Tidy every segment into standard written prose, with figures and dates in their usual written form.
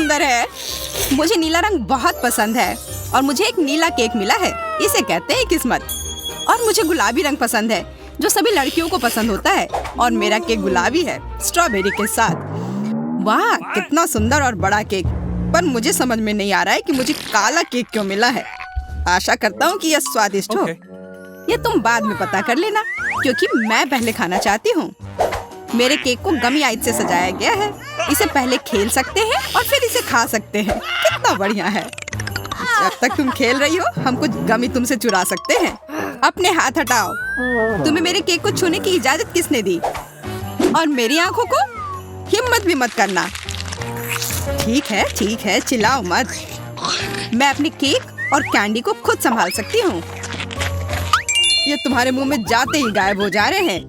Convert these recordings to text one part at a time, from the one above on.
सुंदर है। मुझे नीला रंग बहुत पसंद है और मुझे एक नीला केक मिला है। इसे कहते हैं किस्मत। और मुझे गुलाबी रंग पसंद है जो सभी लड़कियों को पसंद होता है और मेरा केक गुलाबी है स्ट्रॉबेरी के साथ। वाह, कितना सुंदर और बड़ा केक। पर मुझे समझ में नहीं आ रहा है कि मुझे काला केक क्यों मिला है। आशा करता हूँ कि यह स्वादिष्ट हो। ये तुम बाद में पता कर लेना क्योंकि मैं पहले खाना चाहती हूँ। मेरे केक को गमी आइस से सजाया गया है। इसे पहले खेल सकते हैं और फिर इसे खा सकते हैं। कितना बढ़िया है। जब तक तुम खेल रही हो हम कुछ गमी तुमसे चुरा सकते हैं। अपने हाथ हटाओ। तुम्हें मेरे केक को छूने की इजाजत किसने दी? और मेरी आंखों को हिम्मत भी मत करना। ठीक है, चिल्लाओ मत। मैं अपने केक और कैंडी को खुद संभाल सकती हूँ। ये तुम्हारे मुंह में जाते ही गायब हो जा रहे हैं।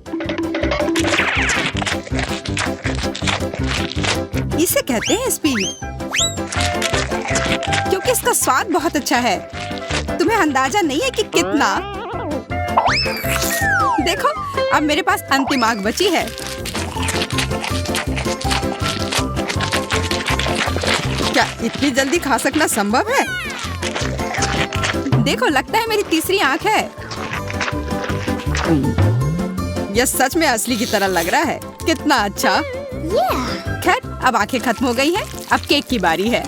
इसे कहते हैं स्पीड, क्योंकि इसका स्वाद बहुत अच्छा है। तुम्हें अंदाजा नहीं है कि कितना। देखो, अब मेरे पास अंतिम आग बची है। क्या इतनी जल्दी खा सकना संभव है? देखो, लगता है मेरी तीसरी आंख है। यह सच में असली की तरह लग रहा है। कितना अच्छा। खैर, अब आंखें खत्म हो गई हैं। अब केक की बारी है।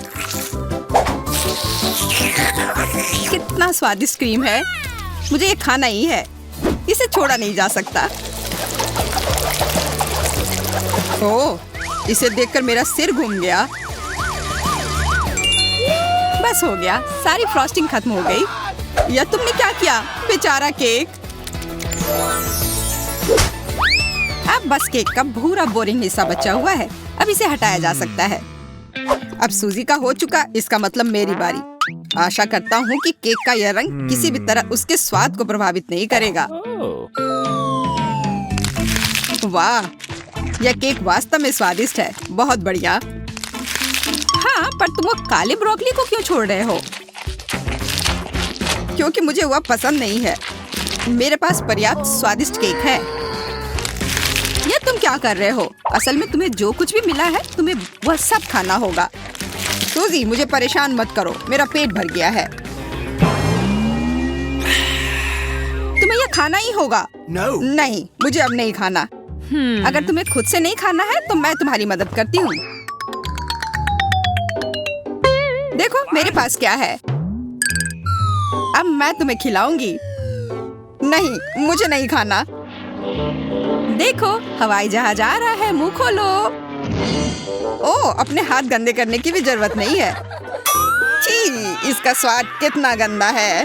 कितना स्वादिष्ट क्रीम है। मुझे ये खाना ही है। इसे छोड़ा नहीं जा सकता। ओह, इसे देखकर मेरा सिर घूम गया। बस हो गया, सारी फ्रॉस्टिंग खत्म हो गई। यह तुमने क्या किया? बेचारा केक। अब बस केक का भूरा बोरिंग हिस्सा बचा हुआ है। अब इसे हटाया जा सकता है। अब सूजी का हो चुका, इसका मतलब मेरी बारी। आशा करता हूँ कि केक का यह रंग किसी भी तरह उसके स्वाद को प्रभावित नहीं करेगा। वाह, यह केक वास्तव में स्वादिष्ट है। बहुत बढ़िया। हाँ, पर तुम वो काले ब्रोकली को क्यों छोड़ रहे हो? क्योंकि मुझे वह पसंद नहीं है। मेरे पास पर्याप्त स्वादिष्ट केक है। यह तुम क्या कर रहे हो? असल में तुम्हें जो कुछ भी मिला है तुम्हें वह सब खाना होगा। सूजी, मुझे परेशान मत करो, मेरा पेट भर गया है। तुम्हें यह खाना ही होगा। नहीं, मुझे अब नहीं खाना। अगर तुम्हें खुद से नहीं खाना है तो मैं तुम्हारी मदद करती हूँ। देखो मेरे पास क्या है। अब मैं तुम्हें खिलाऊंगी। नहीं, मुझे नहीं खाना। देखो, हवाई जहाज आ रहा है, मुंह खोलो। ओह, अपने हाथ गंदे करने की भी जरूरत नहीं है। छी, इसका स्वाद कितना गंदा है।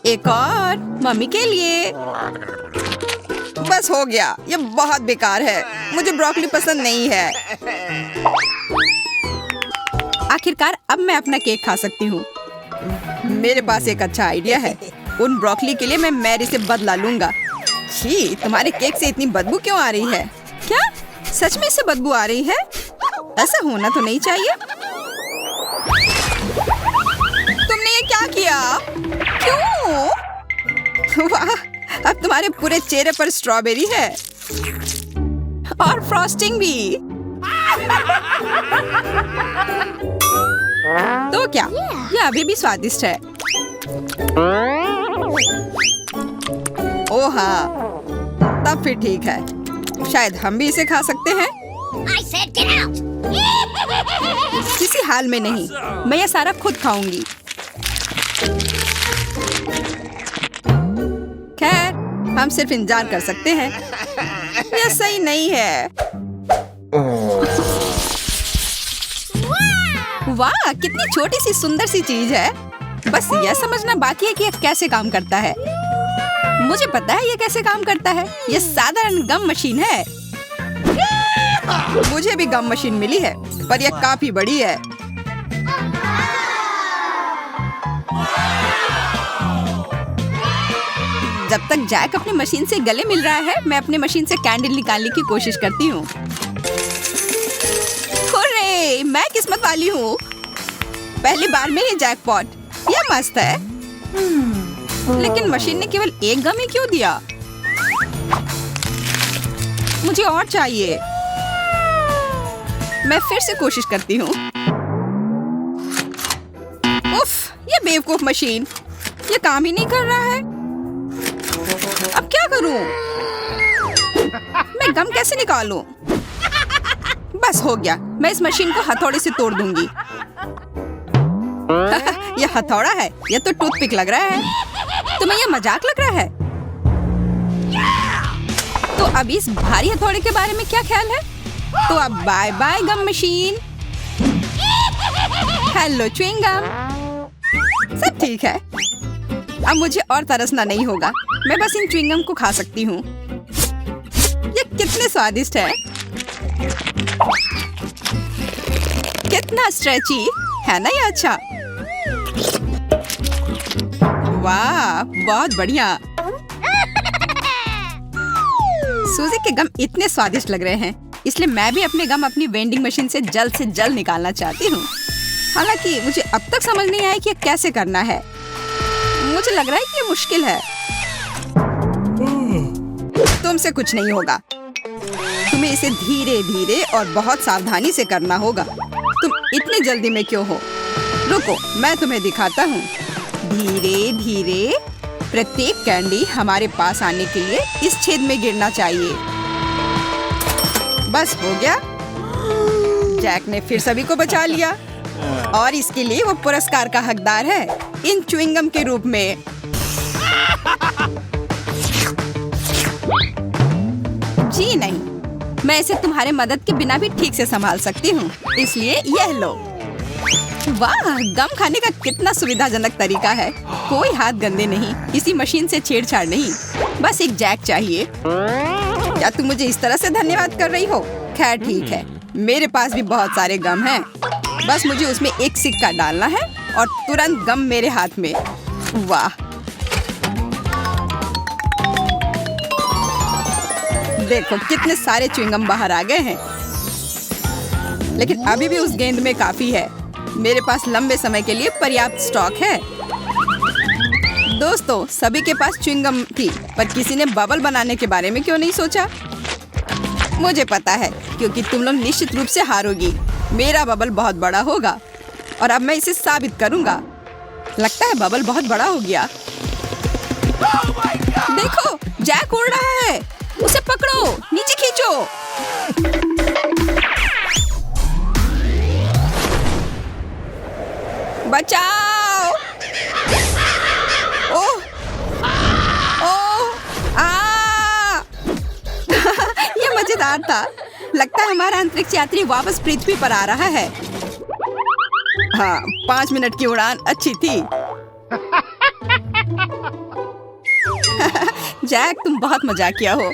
एक और मम्मी के लिए। बस हो गया, ये बहुत बेकार है। मुझे ब्रोकली पसंद नहीं है। आखिरकार अब मैं अपना केक खा सकती हूँ। मेरे पास एक अच्छा आइडिया है। उन ब्रोकली के लिए मैं मैरी से बदला लूंगा। छी, तुम्हारे केक से इतनी बदबू क्यों आ रही है? क्या सच में इससे बदबू आ रही है? ऐसा होना तो नहीं चाहिए। तुमने ये क्या किया? क्यों? वाह, अब तुम्हारे पूरे चेहरे पर स्ट्रॉबेरी है और फ्रॉस्टिंग भी। तो क्या यह अभी भी स्वादिष्ट है? ओह हाँ, तब फिर ठीक है। शायद हम भी इसे खा सकते हैं। किसी हाल में नहीं, मैं ये सारा खुद खाऊंगी। खैर, हम सिर्फ इंतजार कर सकते हैं। यह सही नहीं है। वाह, कितनी छोटी सी सुंदर सी चीज है। बस यह समझना बाकी है कि यह कैसे काम करता है। मुझे पता है यह कैसे काम करता है। यह साधारण गम मशीन है। मुझे भी गम मशीन मिली है, पर यह काफी बड़ी है। जब तक जैक अपनी मशीन से गले मिल रहा है, मैं अपनी मशीन से कैंडल निकालने की कोशिश करती हूँ। हुर्रे, मैं किस्मत वाली हूँ। पहली बार में ही जैकपॉट। यह मस्त है। लेकिन मशीन ने केवल एक गम ही क्यों दिया? मुझे और चाहिए। मैं फिर से कोशिश करती हूँ। उफ, ये बेवकूफ मशीन, ये काम ही नहीं कर रहा है। अब क्या करूँ? मैं गम कैसे निकालूं? बस हो गया, मैं इस मशीन को हथौड़े से तोड़ दूंगी। ये हथौड़ा है, ये तो टूथपिक लग रहा है। तुम्हें ये मजाक लग रहा है? तो अब इस भारी हथौड़े के बारे में क्या ख्याल है? तो अब बाय बाय गम मशीन। हेलो च्युइंग गम, सब ठीक है। अब मुझे और तरसना नहीं होगा, मैं बस इन च्युइंग गम को खा सकती हूँ। ये कितने स्वादिष्ट है, कितना स्ट्रेची है ना ये। अच्छा, वाह, बहुत बढ़िया। सूजी के गम इतने स्वादिष्ट लग रहे हैं, इसलिए मैं भी अपने गम अपनी वेंडिंग मशीन से जल्द निकालना चाहती हूँ। हालांकि मुझे अब तक समझ नहीं आया कि ये कैसे करना है। मुझे लग रहा है कि ये मुश्किल है। तुमसे कुछ नहीं होगा, तुम्हें इसे धीरे धीरे और बहुत सावधानी से करना होगा। तुम इतनी जल्दी में क्यों हो? रुको, मैं तुम्हें दिखाता हूँ। धीरे धीरे प्रत्येक कैंडी हमारे पास आने के लिए इस छेद में गिरना चाहिए। बस हो गया। जैक ने फिर सभी को बचा लिया और इसके लिए वो पुरस्कार का हकदार है, इन च्युइंगम के रूप में। जी नहीं, मैं इसे तुम्हारे मदद के बिना भी ठीक से संभाल सकती हूँ, इसलिए यह लो। वाह, गम खाने का कितना सुविधाजनक तरीका है। कोई हाथ गंदे नहीं, किसी मशीन से छेड़छाड़ नहीं, बस एक जैक चाहिए। क्या तुम मुझे इस तरह से धन्यवाद कर रही हो? खैर ठीक है, मेरे पास भी बहुत सारे गम हैं। बस मुझे उसमें एक सिक्का डालना है और तुरंत गम मेरे हाथ में। वाह, देखो कितने सारे च्युइंगम बाहर आ गए हैं। लेकिन अभी भी उस गेंद में काफी है। मेरे पास लंबे समय के लिए पर्याप्त स्टॉक है। दोस्तों, सभी के पास च्युइंगम थी, पर किसी ने बबल बनाने के बारे में क्यों नहीं सोचा? मुझे पता है, क्योंकि तुम लोग निश्चित रूप से हारोगी। मेरा बबल बहुत बड़ा होगा और अब मैं इसे साबित करूंगा। लगता है बबल बहुत बड़ा हो गया। देखो, जैक उड़ रहा है, उसे पकड़ो, नीचे खींचो। बचाओ! ओह, ओह, ये मजेदार था। लगता है हमारा अंतरिक्ष यात्री वापस पृथ्वी पर आ रहा है। हाँ, 5 मिनट की उड़ान अच्छी थी। जैक, तुम बहुत मजाकिया हो।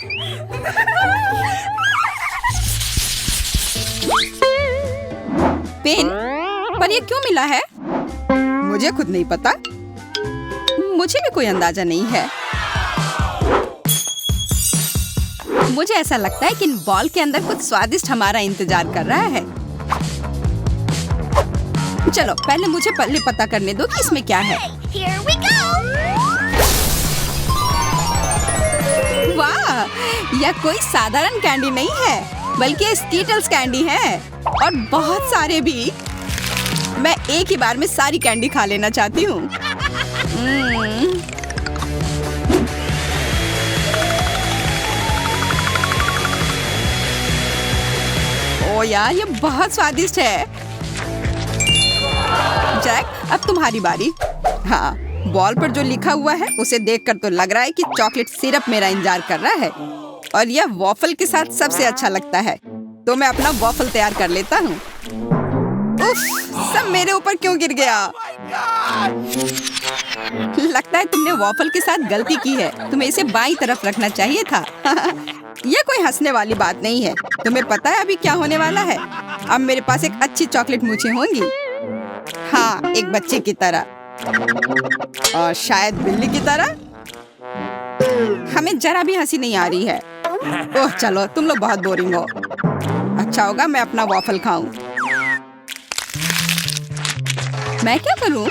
पेन, पर ये क्यों मिला है? मुझे खुद नहीं पता। मुझे भी कोई अंदाजा नहीं है। मुझे ऐसा लगता है कि इन बॉल के अंदर कुछ स्वादिष्ट हमारा इंतजार कर रहा है। चलो, पहले मुझे पता करने दो कि इसमें क्या है। वाह, यह कोई साधारण कैंडी नहीं है, बल्कि स्कीटल्स कैंडी है, और बहुत सारे भी। मैं एक ही बार में सारी कैंडी खा लेना चाहती हूँ। ओ यार, ये बहुत स्वादिष्ट है। जैक, अब तुम्हारी बारी। हाँ, बॉल पर जो लिखा हुआ है उसे देखकर तो लग रहा है कि चॉकलेट सिरप मेरा इंतजार कर रहा है, और यह वॉफल के साथ सबसे अच्छा लगता है। तो मैं अपना वॉफल तैयार कर लेता हूँ। उफ, सब मेरे ऊपर क्यों गिर गया? लगता है तुमने वॉफल के साथ गलती की है। तुम्हें इसे बाईं तरफ रखना चाहिए था। यह कोई हंसने वाली बात नहीं है। तुम्हें पता है अभी क्या होने वाला है? अब मेरे पास एक अच्छी चॉकलेट मूंछें होंगी। हाँ, एक बच्चे की तरह, और शायद बिल्ली की तरह। हमें जरा भी हंसी नहीं आ रही है। ओह चलो, तुम लोग बहुत बोरिंग हो। अच्छा होगा मैं अपना वॉफल खाऊं। मैं क्या करूं?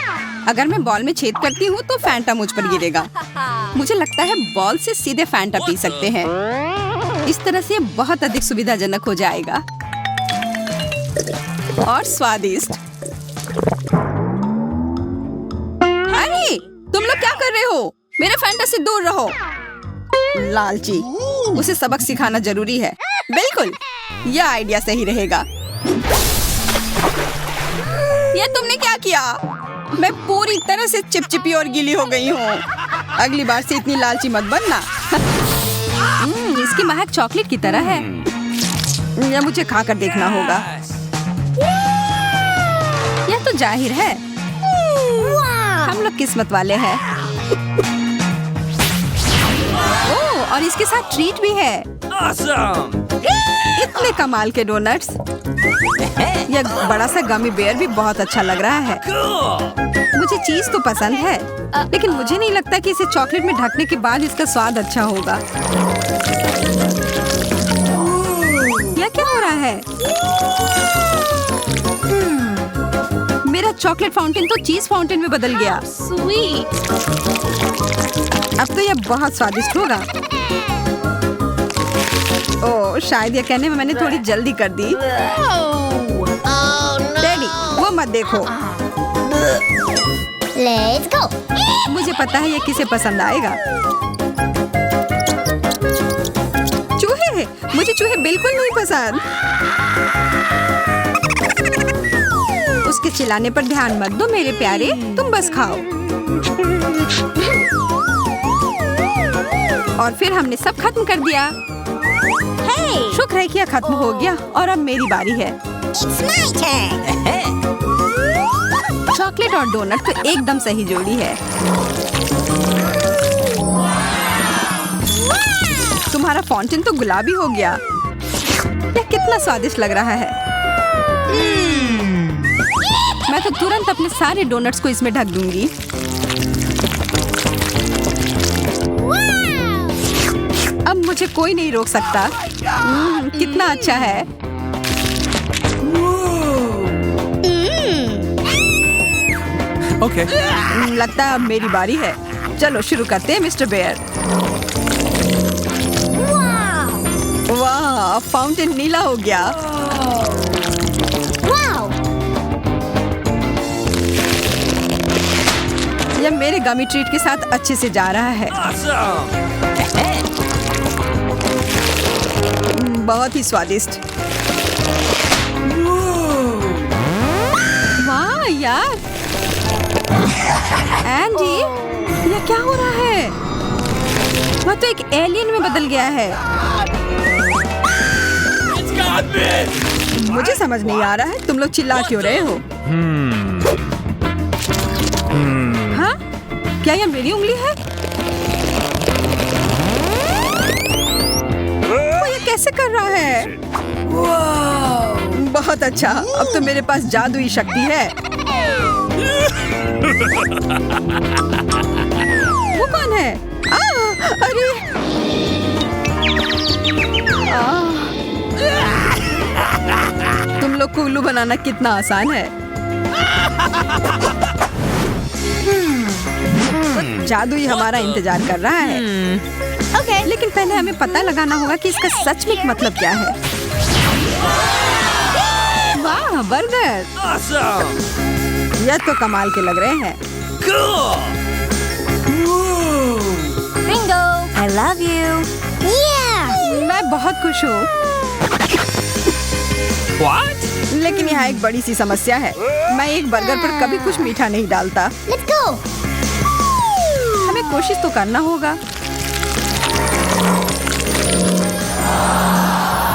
अगर मैं बॉल में छेद करती हूँ तो फैंटा मुझ पर गिरेगा। मुझे लगता है बॉल से सीधे फैंटा पी सकते हैं। इस तरह से बहुत अधिक सुविधाजनक हो जाएगा। और स्वादिष्ट। अरे तुम लोग क्या कर रहे हो? मेरे फैंटा से दूर रहो। लालची, उसे सबक सिखाना जरूरी है। बिल्कुल, यह आइडिया सही रहेगा। ये तुमने क्या किया? मैं पूरी तरह से चिपचिपी और गीली हो गई हूँ। अगली बार से इतनी लालची मत बनना। इसकी महक चॉकलेट की तरह है। यह मुझे खाकर देखना होगा। यह तो जाहिर है, हम लोग किस्मत वाले हैं। ओह, और इसके साथ ट्रीट भी है। इतने कमाल के डोनट्स। यह बड़ा सा गमी बेयर भी बहुत अच्छा लग रहा है। मुझे चीज तो पसंद है, लेकिन मुझे नहीं लगता कि इसे चॉकलेट में ढकने के बाद इसका स्वाद अच्छा होगा। यह क्या हो रहा है? मेरा चॉकलेट फाउंटेन तो चीज फाउंटेन में बदल गया। स्वीट। अब तो यह बहुत स्वादिष्ट होगा। ओह, शायद यह कहने में मैंने थोड़ी जल्दी कर दी। डैडी, वो मत देखो। Let's go. मुझे पता है ये किसे पसंद आएगा। चूहे, मुझे चूहे बिल्कुल नहीं पसंद। उसके चिल्लाने पर ध्यान मत दो मेरे प्यारे, तुम बस खाओ। और फिर हमने सब खत्म कर दिया। Hey, शुक्र है कि यह खत्म हो गया और अब मेरी बारी है। it's my turn. चॉकलेट और डोनट तो एकदम सही जोड़ी है। तुम्हारा फाउंटेन तो गुलाबी हो गया। यह कितना स्वादिष्ट लग रहा है। मैं तो तुरंत अपने सारे डोनट्स को इसमें ढक दूंगी। अब मुझे कोई नहीं रोक सकता। कितना अच्छा है। Okay. लगता है अब मेरी बारी है। चलो शुरू करते हैं मिस्टर बेयर। वाह, फाउंटेन नीला हो गया। Wow. यह मेरे गमी ट्रीट के साथ अच्छे से जा रहा है। बहुत ही स्वादिष्ट। वाह यार, एंडी, यह क्या हो रहा है? वह तो एक एलियन में बदल गया है। मुझे समझ नहीं आ रहा है तुम लोग चिल्ला क्यों रहे हो? हाँ? क्या यह मेरी उंगली है? वो ये कैसे कर रहा है? बहुत अच्छा, अब तो मेरे पास जादुई शक्ति है। वो कौन है? अरे तुम लोग को उल्लू बनाना कितना आसान है। जादुई हमारा इंतजार कर रहा है। Okay. लेकिन पहले हमें पता लगाना होगा कि इसका सच में मतलब क्या है। वाह, बर्गर! यह तो कमाल के लग रहे हैं। Bingo. I love you. Yeah. मैं बहुत खुश हूँ। What? लेकिन यहाँ एक बड़ी सी समस्या है। मैं एक बर्गर पर कभी कुछ मीठा नहीं डालता। Let's go. हमें कोशिश तो करना होगा।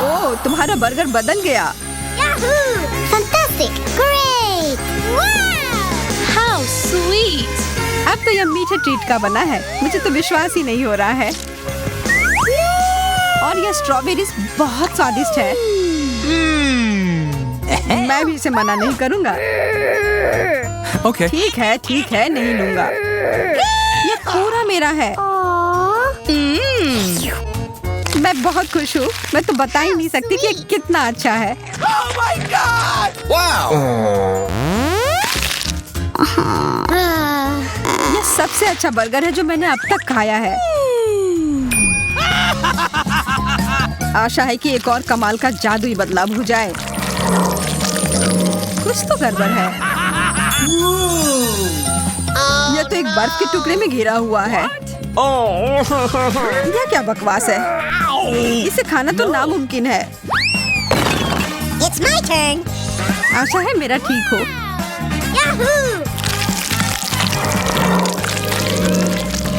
ओह, तुम्हारा बर्गर बदल गया। Yahoo! Fantastic. Great. Wow. How sweet! अब तो यह मीठे ट्रीट का बना है। मुझे तो विश्वास ही नहीं हो रहा है। और यह स्ट्रॉबेरीज बहुत स्वादिष्ट है। मैं भी इसे मना नहीं करूँगा। Okay. ठीक है, नहीं लूँगा। यह पूरा मेरा है। मैं बहुत खुश हूँ। मैं तो बता ही नहीं सकती कि ये कितना अच्छा है। यह सबसे अच्छा बर्गर है जो मैंने अब तक खाया है। आशा है कि एक और कमाल का जादुई बदलाव हो जाए। कुछ तो गड़बड़ है। यह तो एक बर्फ के टुकड़े में घिरा हुआ है। यह क्या बकवास है? इसे खाना तो नामुमकिन है। It's my turn. आशा है मेरा ठीक हो। Yahoo!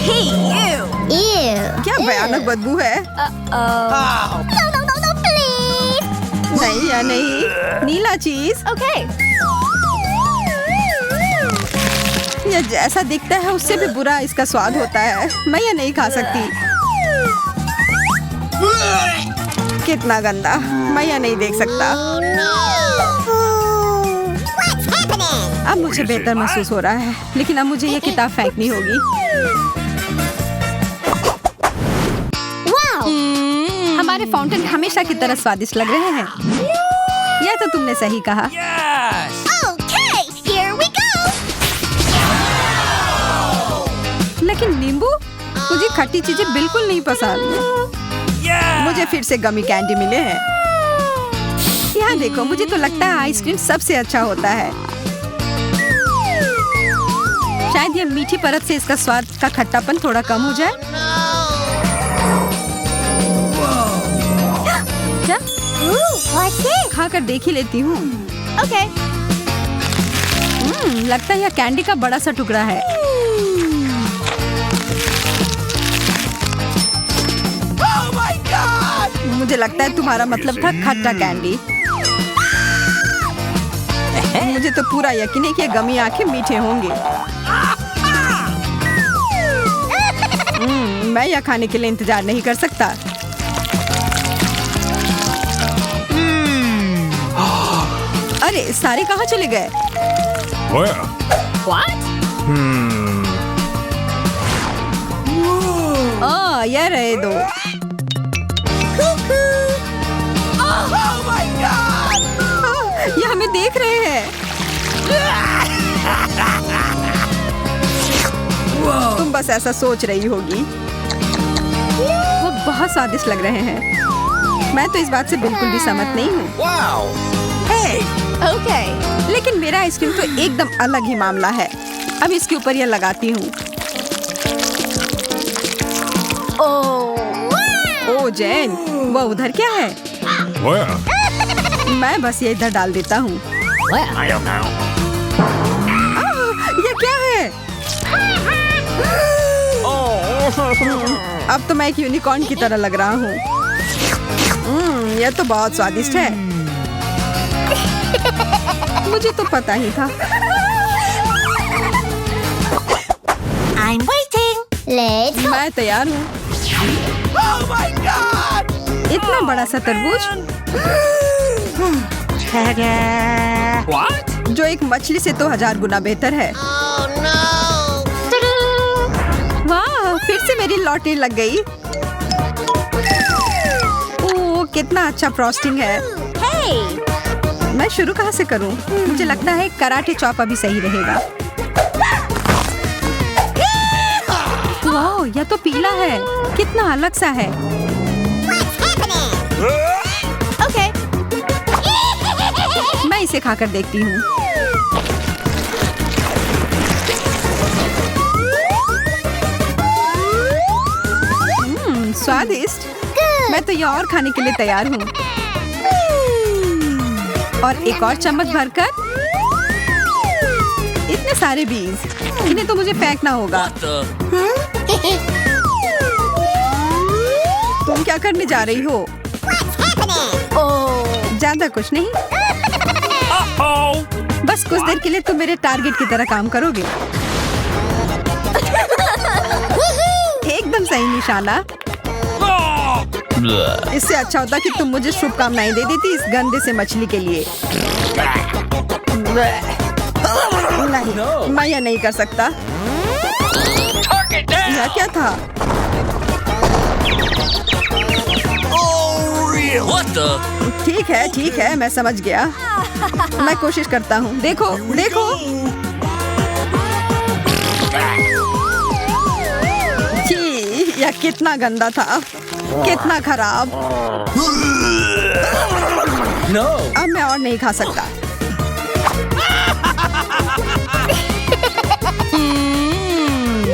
Hey, you! Ew! क्या भयानक बदबू है। No, no, no, no, please! नहीं या नहीं, नीला चीज। Okay. यह जैसा दिखता है उससे भी बुरा इसका स्वाद होता है। मैं यह नहीं खा सकती। कितना गंदा, मैं यह नहीं देख सकता। What's happening? अब मुझे बेहतर महसूस हो रहा है, लेकिन अब मुझे यह किताब फेंकनी होगी। Wow! हमारे फाउंटेन हमेशा की तरह स्वादिष्ट लग रहे हैं। यह तो तुमने सही कहा। Yes! Okay, here we go! लेकिन नींबू, मुझे खट्टी चीजें बिल्कुल नहीं पसंद। Yeah! मुझे फिर से गमी कैंडी मिले हैं। यहाँ देखो, मुझे तो लगता है आइसक्रीम सबसे अच्छा होता है। शायद यह मीठी परत से इसका स्वाद का खट्टापन थोड़ा कम हो जाए। क्या? Ooh, what's this? खाकर देख ही लेती हूँ। Okay. लगता है यह कैंडी का बड़ा सा टुकड़ा है। Oh my God! मुझे लगता है तुम्हारा मतलब था खट्टा कैंडी। मुझे तो पूरा यकीन है कि ये गमी आंखें मीठे होंगे। मैं यह खाने के लिए इंतजार नहीं कर सकता। अरे सारे कहाँ चले गए? Where? What? यह रहे दो। Oh my God! ये हमें देख रहे हैं। तुम बस ऐसा सोच रही होगी। वो बहुत स्वादिष्ट लग रहे हैं। मैं तो इस बात से बिल्कुल भी सहमत नहीं हूँ। Wow! Hey! Okay. लेकिन मेरा आइसक्रीम तो एकदम अलग ही मामला है। अब इसके ऊपर यह लगाती हूँ। ओ जैन, वो उधर क्या है? Where? मैं बस ये इधर डाल देता हूँ। I don't know. ये क्या है? अब तो मैं एक यूनिकॉर्न की तरह लग रहा हूँ। यह तो बहुत स्वादिष्ट है। मुझे तो पता ही था। I'm waiting. Let's go. मैं तैयार हूँ। Oh my God! इतना बड़ा सा तरबूज What? जो एक मछली से तो 1000 गुना बेहतर है। Oh no. वाह, फिर से मेरी लॉटरी लग गई। ओह, कितना अच्छा फ्रॉस्टिंग है। Hey. मैं शुरू कहाँ से करूँ? मुझे लगता है कराटे चॉप अभी सही रहेगा। वाह, यह तो पीला है। कितना अलग सा है। What's happening? Okay. मैं इसे खाकर देखती हूँ। स्वादिष्ट। मैं तो ये और खाने के लिए तैयार हूँ। और एक और चम्मच भरकर। इतने सारे बीज, इन्हें तो मुझे फेंकना होगा। तुम क्या करने जा रही हो? What's happening? ओह, ज्यादा कुछ नहीं। Oh! बस कुछ देर के लिए तुम मेरे टारगेट की तरह काम करोगे। एकदम सही निशाना। इससे अच्छा होता कि तुम मुझे शुभकामनाएं दे देती इस गंदे से मछली के लिए। नहीं, मैं यह नहीं कर सकता। यह क्या था? What the? ठीक है, मैं समझ गया। मैं कोशिश करता हूँ। देखो, देखो। छी, यह कितना गंदा था, कितना खराब। No! अब मैं और नहीं खा सकता।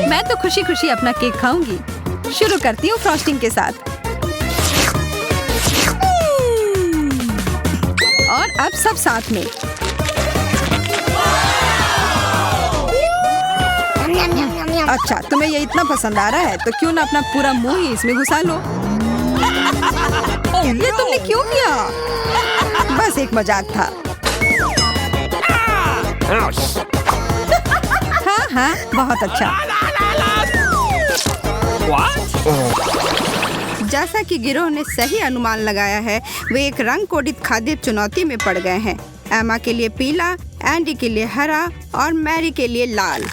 मैं तो खुशी खुशी अपना केक खाऊंगी। शुरू करती हूँ फ्रॉस्टिंग के साथ। और अब सब साथ में। अच्छा, तुम्हें ये इतना पसंद आ रहा है तो क्यों ना अपना पूरा मुंह ही इसमें घुसा लो। ये तुमने क्यों किया? बस एक मजाक था। हाँ हाँ, बहुत अच्छा। What? जैसा कि गिरोह ने सही अनुमान लगाया है, वे एक रंग कोडित खाद्य चुनौती में पड़ गए हैं। एमा के लिए पीला, एंडी के लिए हरा और मैरी के लिए लाल।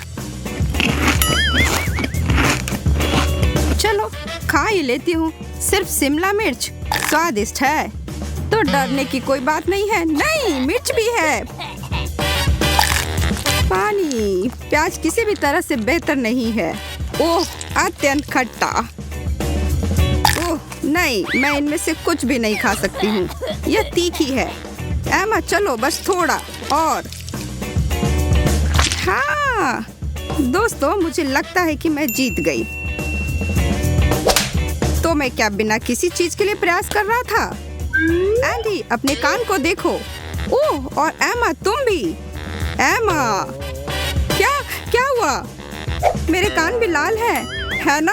चलो खा ही लेती हूँ। सिर्फ शिमला मिर्च स्वादिष्ट है तो डरने की कोई बात नहीं है। नहीं, मिर्च भी है। पानी, प्याज किसी भी तरह से बेहतर नहीं है। ओह, अत्यंत खट्टा। ओह नहीं, मैं इनमें से कुछ भी नहीं खा सकती हूँ। यह तीखी है। एमा चलो बस थोड़ा और। हाँ दोस्तों, मुझे लगता है कि मैं जीत गई। तो मैं क्या बिना किसी चीज के लिए प्रयास कर रहा था? एंडी, अपने कान को देखो। ओह, और एमा तुम भी। एमा, क्या हुआ? मेरे कान भी लाल है ना?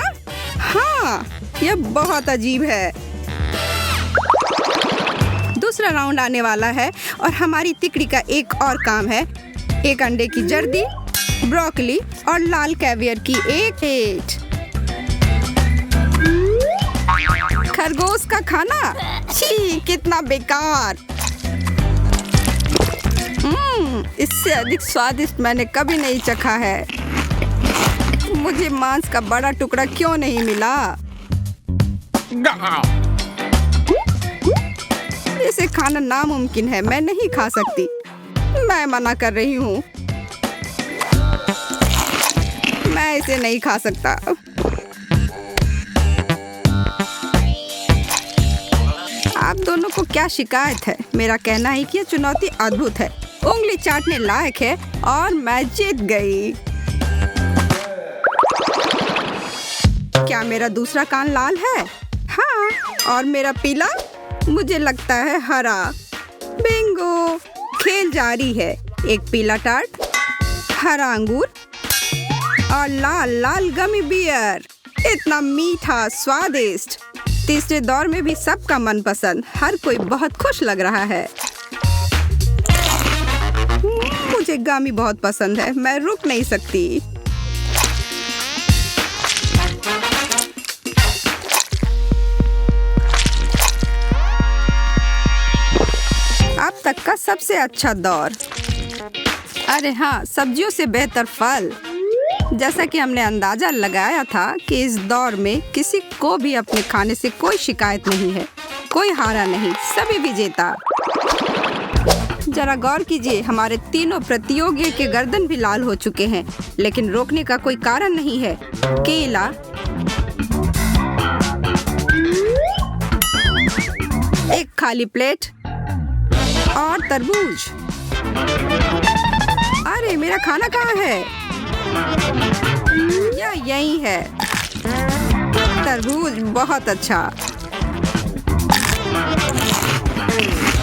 हाँ, यह बहुत अजीब है। दूसरा राउंड आने वाला है और हमारी तिकड़ी का एक और काम है। एक अंडे की जर्दी, ब्रोकली और लाल कैवियर की एक प्लेट। खरगोश का खाना? छी, कितना बेकार। इससे अधिक स्वादिष्ट मैंने कभी नहीं चखा है। मुझे मांस का बड़ा टुकड़ा क्यों नहीं मिला? इसे खाना नामुमकिन है। मैं नहीं खा सकती। मैं मना कर रही हूँ। मैं इसे नहीं खा सकता। आप दोनों को क्या शिकायत है? मेरा कहना है कि यह चुनौती अद्भुत है, उंगली चाटने लायक है और मैं जीत गई। क्या मेरा दूसरा कान लाल है? हाँ, और मेरा पीला? मुझे लगता है हरा। बिंगो, खेल जारी है। एक पीला टार्ट, हरा अंगूर और लाल लाल गमी बियर। इतना मीठा, स्वादिष्ट। तीसरे दौर में भी सबका मनपसंद। हर कोई बहुत खुश लग रहा है। मुझे गमी बहुत पसंद है। मैं रुक नहीं सकती। अब तक का सबसे अच्छा दौर। अरे हाँ, सब्जियों से बेहतर फल। जैसा कि हमने अंदाजा लगाया था कि इस दौर में किसी को भी अपने खाने से कोई शिकायत नहीं है। कोई हारा नहीं, सभी विजेता। जरा गौर कीजिए, हमारे तीनों प्रतियोगियों के गर्दन भी लाल हो चुके हैं, लेकिन रोकने का कोई कारण नहीं है। केला, एक खाली प्लेट और तरबूज। अरे मेरा खाना कहाँ है? यही है। तरबूज बहुत अच्छा।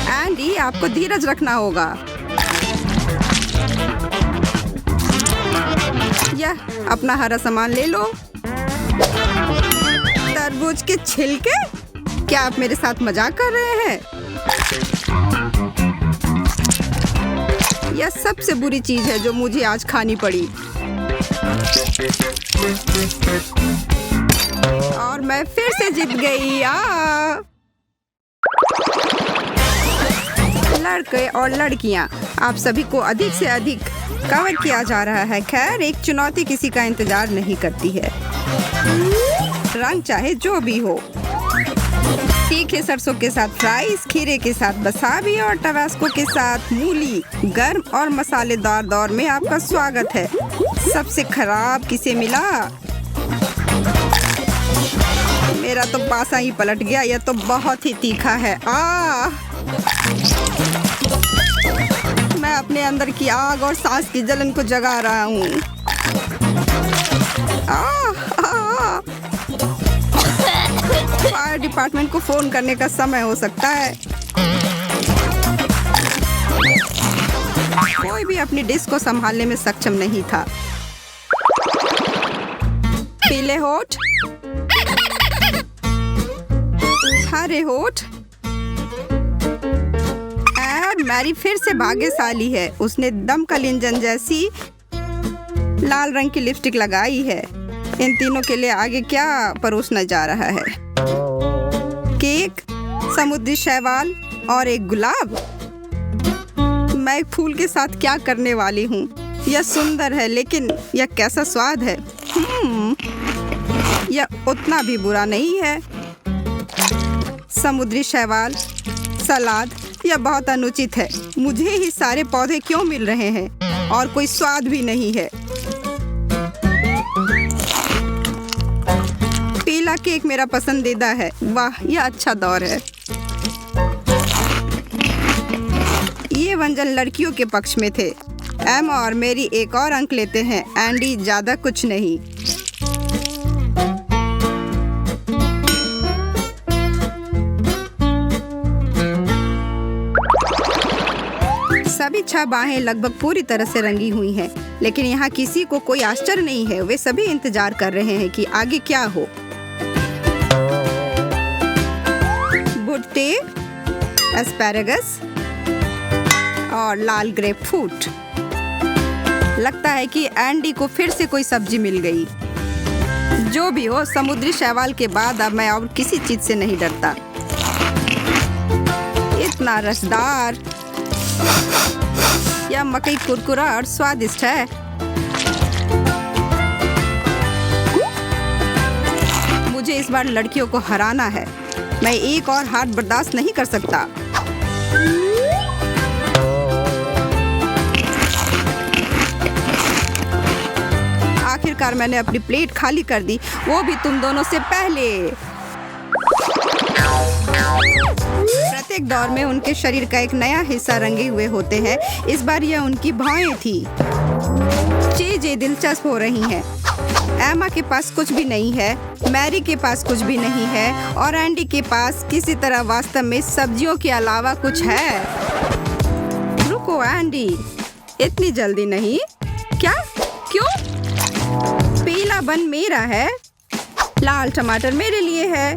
एंडी, आपको धीरज रखना होगा। यह अपना हरा सामान ले लो। तरबूज के छिलके? क्या आप मेरे साथ मजाक कर रहे हैं? यह सबसे बुरी चीज है जो मुझे आज खानी पड़ी। और मैं फिर से जीत गई। लड़के और लड़कियां, आप सभी को अधिक से अधिक कवर किया जा रहा है। खैर, एक चुनौती किसी का इंतजार नहीं करती है। रंग चाहे जो भी हो। तीखे सरसों के साथ फ्राइज, खीरे के साथ वसाबी और टबास्को के साथ मूली। गर्म और मसालेदार दौर में आपका स्वागत है। सबसे खराब किसे मिला? मेरा तो पासा ही पलट गया। यह तो बहुत ही तीखा है। मैं मैं अपने अंदर की आग और सांस की जलन को जगा रहा हूँ। फायर डिपार्टमेंट को फोन करने का समय हो सकता है। कोई भी अपनी डिश को संभालने में सक्षम नहीं था। पीले होठ, हरे होठ। और मैरी फिर से भाग्यशाली है, उसने दमकल इंजन जैसी लाल रंग की लिपस्टिक लगाई है। इन तीनों के लिए आगे क्या परोसना जा रहा है? केक, समुद्री शैवाल और एक गुलाब। मैं एक फूल के साथ क्या करने वाली हूँ? यह सुंदर है, लेकिन यह कैसा स्वाद है? यह उतना भी बुरा नहीं है। समुद्री शैवाल, सलाद, यह बहुत अनुचित है। मुझे ही सारे पौधे क्यों मिल रहे हैं और कोई स्वाद भी नहीं है। पीला केक मेरा पसंदीदा है। वाह, यह अच्छा दौर है। ये व्यंजन लड़कियों के पक्ष में थे। एमा और मेरी एक और अंक लेते हैं। एंडी ज्यादा कुछ नहीं। सभी 6 बाहें लगभग पूरी तरह से रंगी हुई हैं, लेकिन यहाँ किसी को कोई आश्चर्य नहीं है। वे सभी इंतजार कर रहे हैं कि आगे क्या हो। भुट्टे, एस्पैरागस और लाल ग्रेपफ्रूट। लगता है कि एंडी को फिर से कोई सब्जी मिल गई। जो भी हो, समुद्री शैवाल के बाद अब मैं और किसी चीज से नहीं डरता। इतना रसदार, यह मकई कुरकुरा और स्वादिष्ट है। मुझे इस बार लड़कियों को हराना है। मैं एक और हार बर्दाश्त नहीं कर सकता। आखिरकार मैंने अपनी प्लेट खाली कर दी, वो भी तुम दोनों से पहले। प्रत्येक दौर में उनके शरीर का एक नया हिस्सा रंगे हुए होते हैं। इस बार यह उनकी भौहें थी। चीजें दिलचस्प हो रही हैं। एमा के पास कुछ भी नहीं है, मैरी के पास कुछ भी नहीं है और एंडी के पास किसी तरह वास्तव में सब्जियों के अलावा कुछ है। रुको एंडी, इतनी जल्दी नहीं। क्या? क्यों? पीला बन मेरा है, लाल टमाटर मेरे लिए है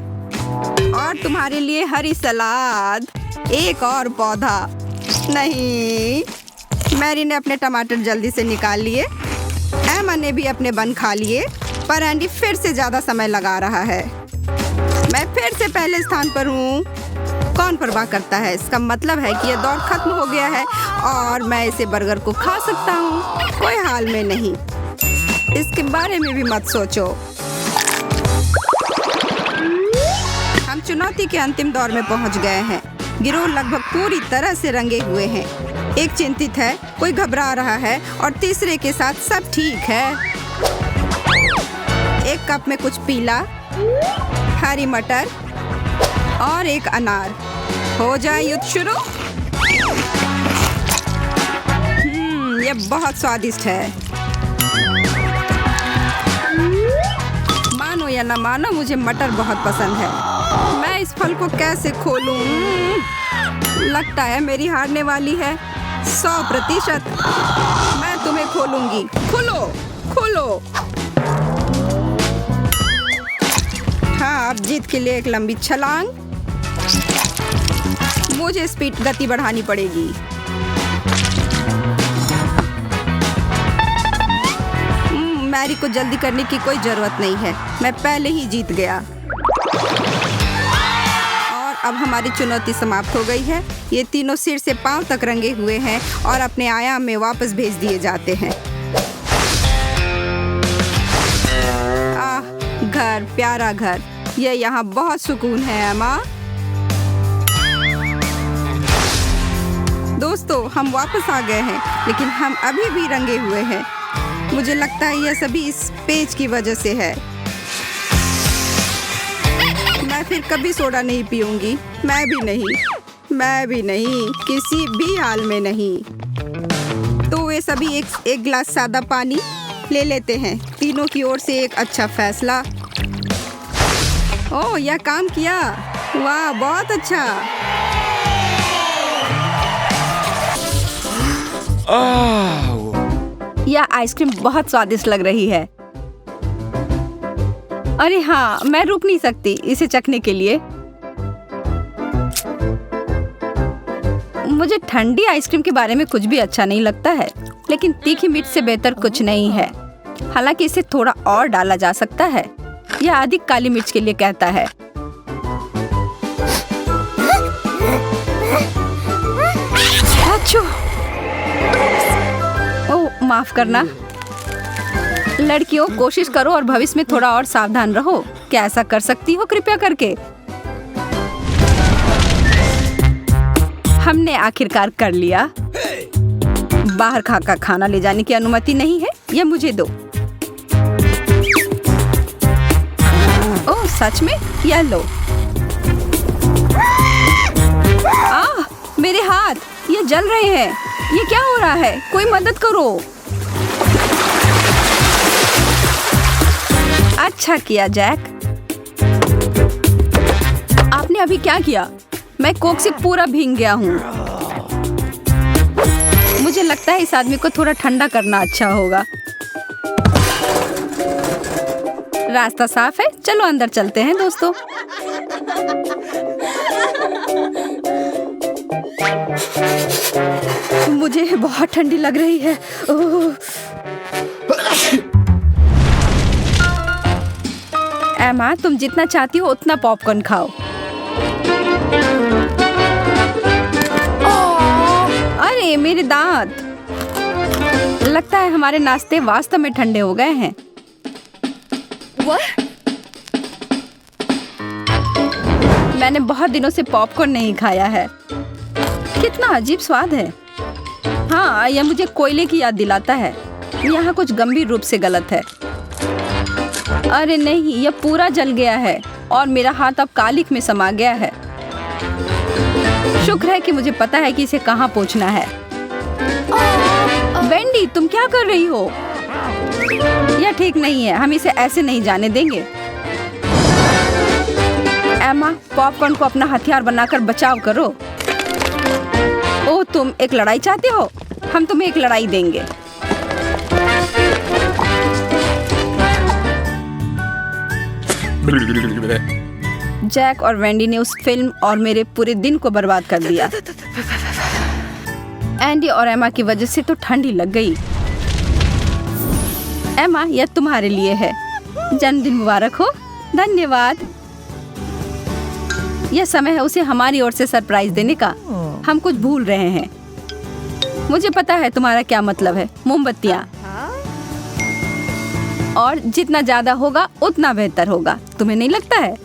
और तुम्हारे लिए हरी सलाद। एक और पौधा नहीं। मैरी ने अपने टमाटर जल्दी से निकाल लिए। एमा ने भी अपने बन खा लिए, पर एंडी फिर से ज्यादा समय लगा रहा है। मैं फिर से पहले स्थान पर हूँ। कौन परवाह करता है? इसका मतलब है कि यह दौड़ खत्म हो गया है और मैं इसे बर्गर को खा सकता हूँ। कोई हाल में नहीं। इसके बारे में भी मत सोचो। हम चुनौती के अंतिम दौर में पहुंच गए हैं। गिरोह लगभग पूरी तरह से रंगे हुए हैं। एक चिंतित है, कोई घबरा रहा है और तीसरे के साथ सब ठीक है। एक कप में कुछ पीला, हरी मटर और एक अनार। हो जाए युद्ध शुरू। यह बहुत स्वादिष्ट है। मानो या न मानो, मुझे मटर बहुत पसंद है। मैं इस फल को कैसे खोलूं? लगता है मेरी हारने वाली है। 100%। मैं तुम्हें खोलूंगी। खोलो, खोलो। हाँ, अब जीत के लिए एक लंबी छलांग। मुझे स्पीड गति बढ़ानी पड़ेगी। मैरी को जल्दी करने की कोई जरूरत नहीं है। मैं पहले ही जीत गया। और अब हमारी चुनौती समाप्त हो गई है। ये तीनों सिर से पांव तक रंगे हुए हैं और अपने आयाम में वापस भेज दिए जाते हैं। घर, प्यारा घर। ये यहाँ बहुत सुकून है एमा। दोस्तों, हम वापस आ गए हैं, लेकिन हम अभी भी रंगे हुए हैं। मुझे लगता है यह सभी इस पेज की वजह से है। मैं फिर कभी सोडा नहीं पीऊंगी। मैं भी नहीं, किसी भी हाल में नहीं। सभी एक गिलास सादा पानी ले लेते हैं। तीनों की ओर से एक अच्छा फैसला। ओह, यह काम किया। वाह, बहुत अच्छा। यह आइसक्रीम बहुत स्वादिष्ट लग रही है। अरे हाँ, मैं रुक नहीं सकती इसे चखने के लिए। मुझे ठंडी आइसक्रीम के बारे में कुछ भी अच्छा नहीं लगता है, लेकिन तीखी मिर्च से बेहतर कुछ नहीं है। हालांकि इसे थोड़ा और डाला जा सकता है। यह अधिक काली मिर्च के लिए कहता है। ओह, माफ करना। लड़कियों, कोशिश करो और भविष्य में थोड़ा और सावधान रहो। क्या ऐसा कर सकती हो कृपया करके? हमने आखिरकार कर लिया। बाहर खाकर खाना ले जाने की अनुमति नहीं है। यह मुझे दो। ओह, सच में? यह लो। मेरे हाथ, ये जल रहे हैं। ये क्या हो रहा है? कोई मदद करो। अच्छा किया जैक। आपने अभी क्या किया? मैं कोक से पूरा भीग गया हूँ। मुझे लगता है इस आदमी को थोड़ा ठंडा करना अच्छा होगा। रास्ता साफ है, चलो अंदर चलते हैं दोस्तों। मुझे बहुत ठंडी लग रही है। ओह। एमा, तुम जितना चाहती हो उतना पॉपकॉर्न खाओ। अरे मेरे दांत! लगता है हमारे नाश्ते वास्तव में ठंडे हो गए हैं। मैंने बहुत दिनों से पॉपकॉर्न नहीं खाया है। कितना अजीब स्वाद है। हाँ, यह मुझे कोयले की याद दिलाता है। यहाँ कुछ गंभीर रूप से गलत है। अरे नहीं, यह पूरा जल गया है और मेरा हाथ अब कालिख में समा गया है। शुक्र है कि मुझे पता है कि इसे कहाँ पोंछना है। वेंडी, तुम क्या कर रही हो? यह ठीक नहीं है। हम इसे ऐसे नहीं जाने देंगे। एमा, पॉपकॉर्न को अपना हथियार बनाकर बचाव करो। ओह, तुम एक लड़ाई चाहते हो? हम तुम्हें एक लड़ाई देंगे। जैक और वेंडी ने उस फिल्म और मेरे पूरे दिन को बर्बाद कर दिया। एंडी और एमा की वजह से तो ठंडी लग गई। एमा, यह तुम्हारे लिए है। जन्मदिन मुबारक हो। धन्यवाद। यह समय है उसे हमारी ओर से सरप्राइज देने का। हम कुछ भूल रहे हैं। मुझे पता है तुम्हारा क्या मतलब है। मोमबत्तियाँ। और जितना ज्यादा होगा उतना बेहतर होगा। तुम्हें नहीं लगता है?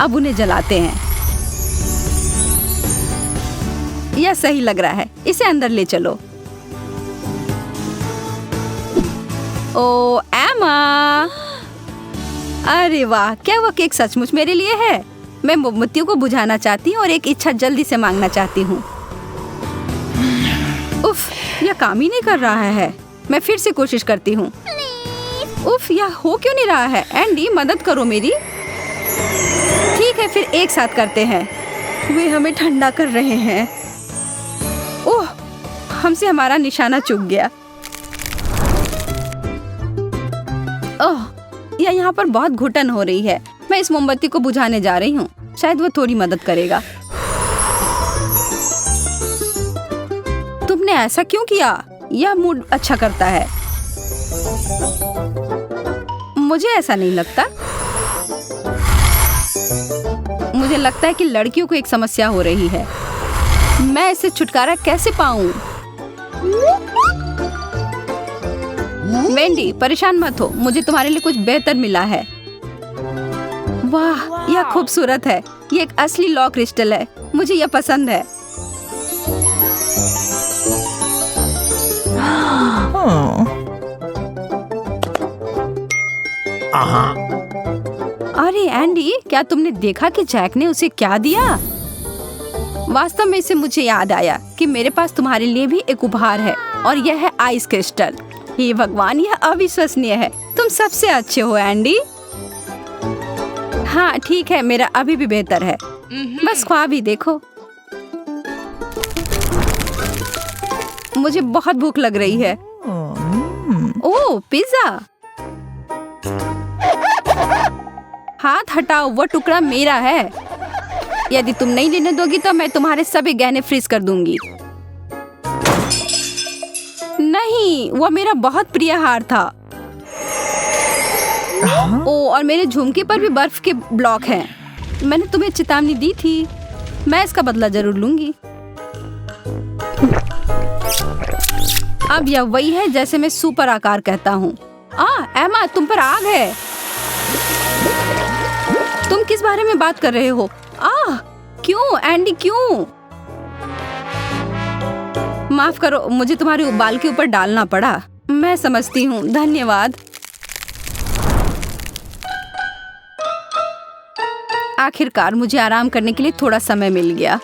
अब उन्हें जलाते हैं। यह सही लग रहा है। इसे अंदर ले चलो। ओ एमा! अरे वाह, क्या वह केक सचमुच मेरे लिए है? मैं मोमबत्तियों को बुझाना चाहती हूँ और एक इच्छा जल्दी से मांगना चाहती हूँ। उफ, यह काम ही नहीं कर रहा है। मैं फिर से कोशिश करती हूँ। उफ, यह हो क्यों नहीं रहा है? एंडी, मदद करो मेरी। ठीक है, फिर एक साथ करते हैं। वे हमें ठंडा कर रहे हैं। ओह, हमसे हमारा निशाना चूक गया। ओह, यह यहाँ पर बहुत घुटन हो रही है। मैं इस मोमबत्ती को बुझाने जा रही हूँ। शायद वो थोड़ी मदद करेगा। तुमने ऐसा क्यों किया? यह मूड अच्छा करता है। मुझे ऐसा नहीं लगता। मुझे लगता है कि लड़कियों को एक समस्या हो रही है। मैं इससे छुटकारा कैसे पाऊं? वेंडी, परेशान मत हो। मुझे तुम्हारे लिए कुछ बेहतर मिला है। वाह, यह खूबसूरत है। ये एक असली लॉ क्रिस्टल है। मुझे यह पसंद है। अरे एंडी, क्या तुमने देखा कि जैक ने उसे क्या दिया? वास्तव में इससे मुझे याद आया कि मेरे पास तुम्हारे लिए भी एक उपहार है और यह है आइस क्रिस्टल। हे भगवान, यह अविश्वसनीय है। तुम सबसे अच्छे हो एंडी। हाँ ठीक है, मेरा अभी भी बेहतर है। बस ख्वाब ही देखो। मुझे बहुत भूख लग रही है। ओह, पिज्जा। हाथ हटाओ, वो टुकड़ा मेरा है। यदि तुम नहीं लेने दोगी तो मैं तुम्हारे सभी गहने फ्रीज कर दूंगी। नहीं, वो मेरा बहुत प्रिय हार था। ओ, और मेरे झुमके पर भी बर्फ के ब्लॉक हैं। मैंने तुम्हें चेतावनी दी थी। मैं इसका बदला जरूर लूंगी। अब यह वही है जैसे मैं सुपर आकार कहता हूँ। एमा, तुम पर आग है। तुम किस बारे में बात कर रहे हो? क्यों एंडी, क्यों? माफ करो, मुझे तुम्हारे बाल के ऊपर डालना पड़ा। मैं समझती हूँ, धन्यवाद। आखिरकार मुझे आराम करने के लिए थोड़ा समय मिल गया।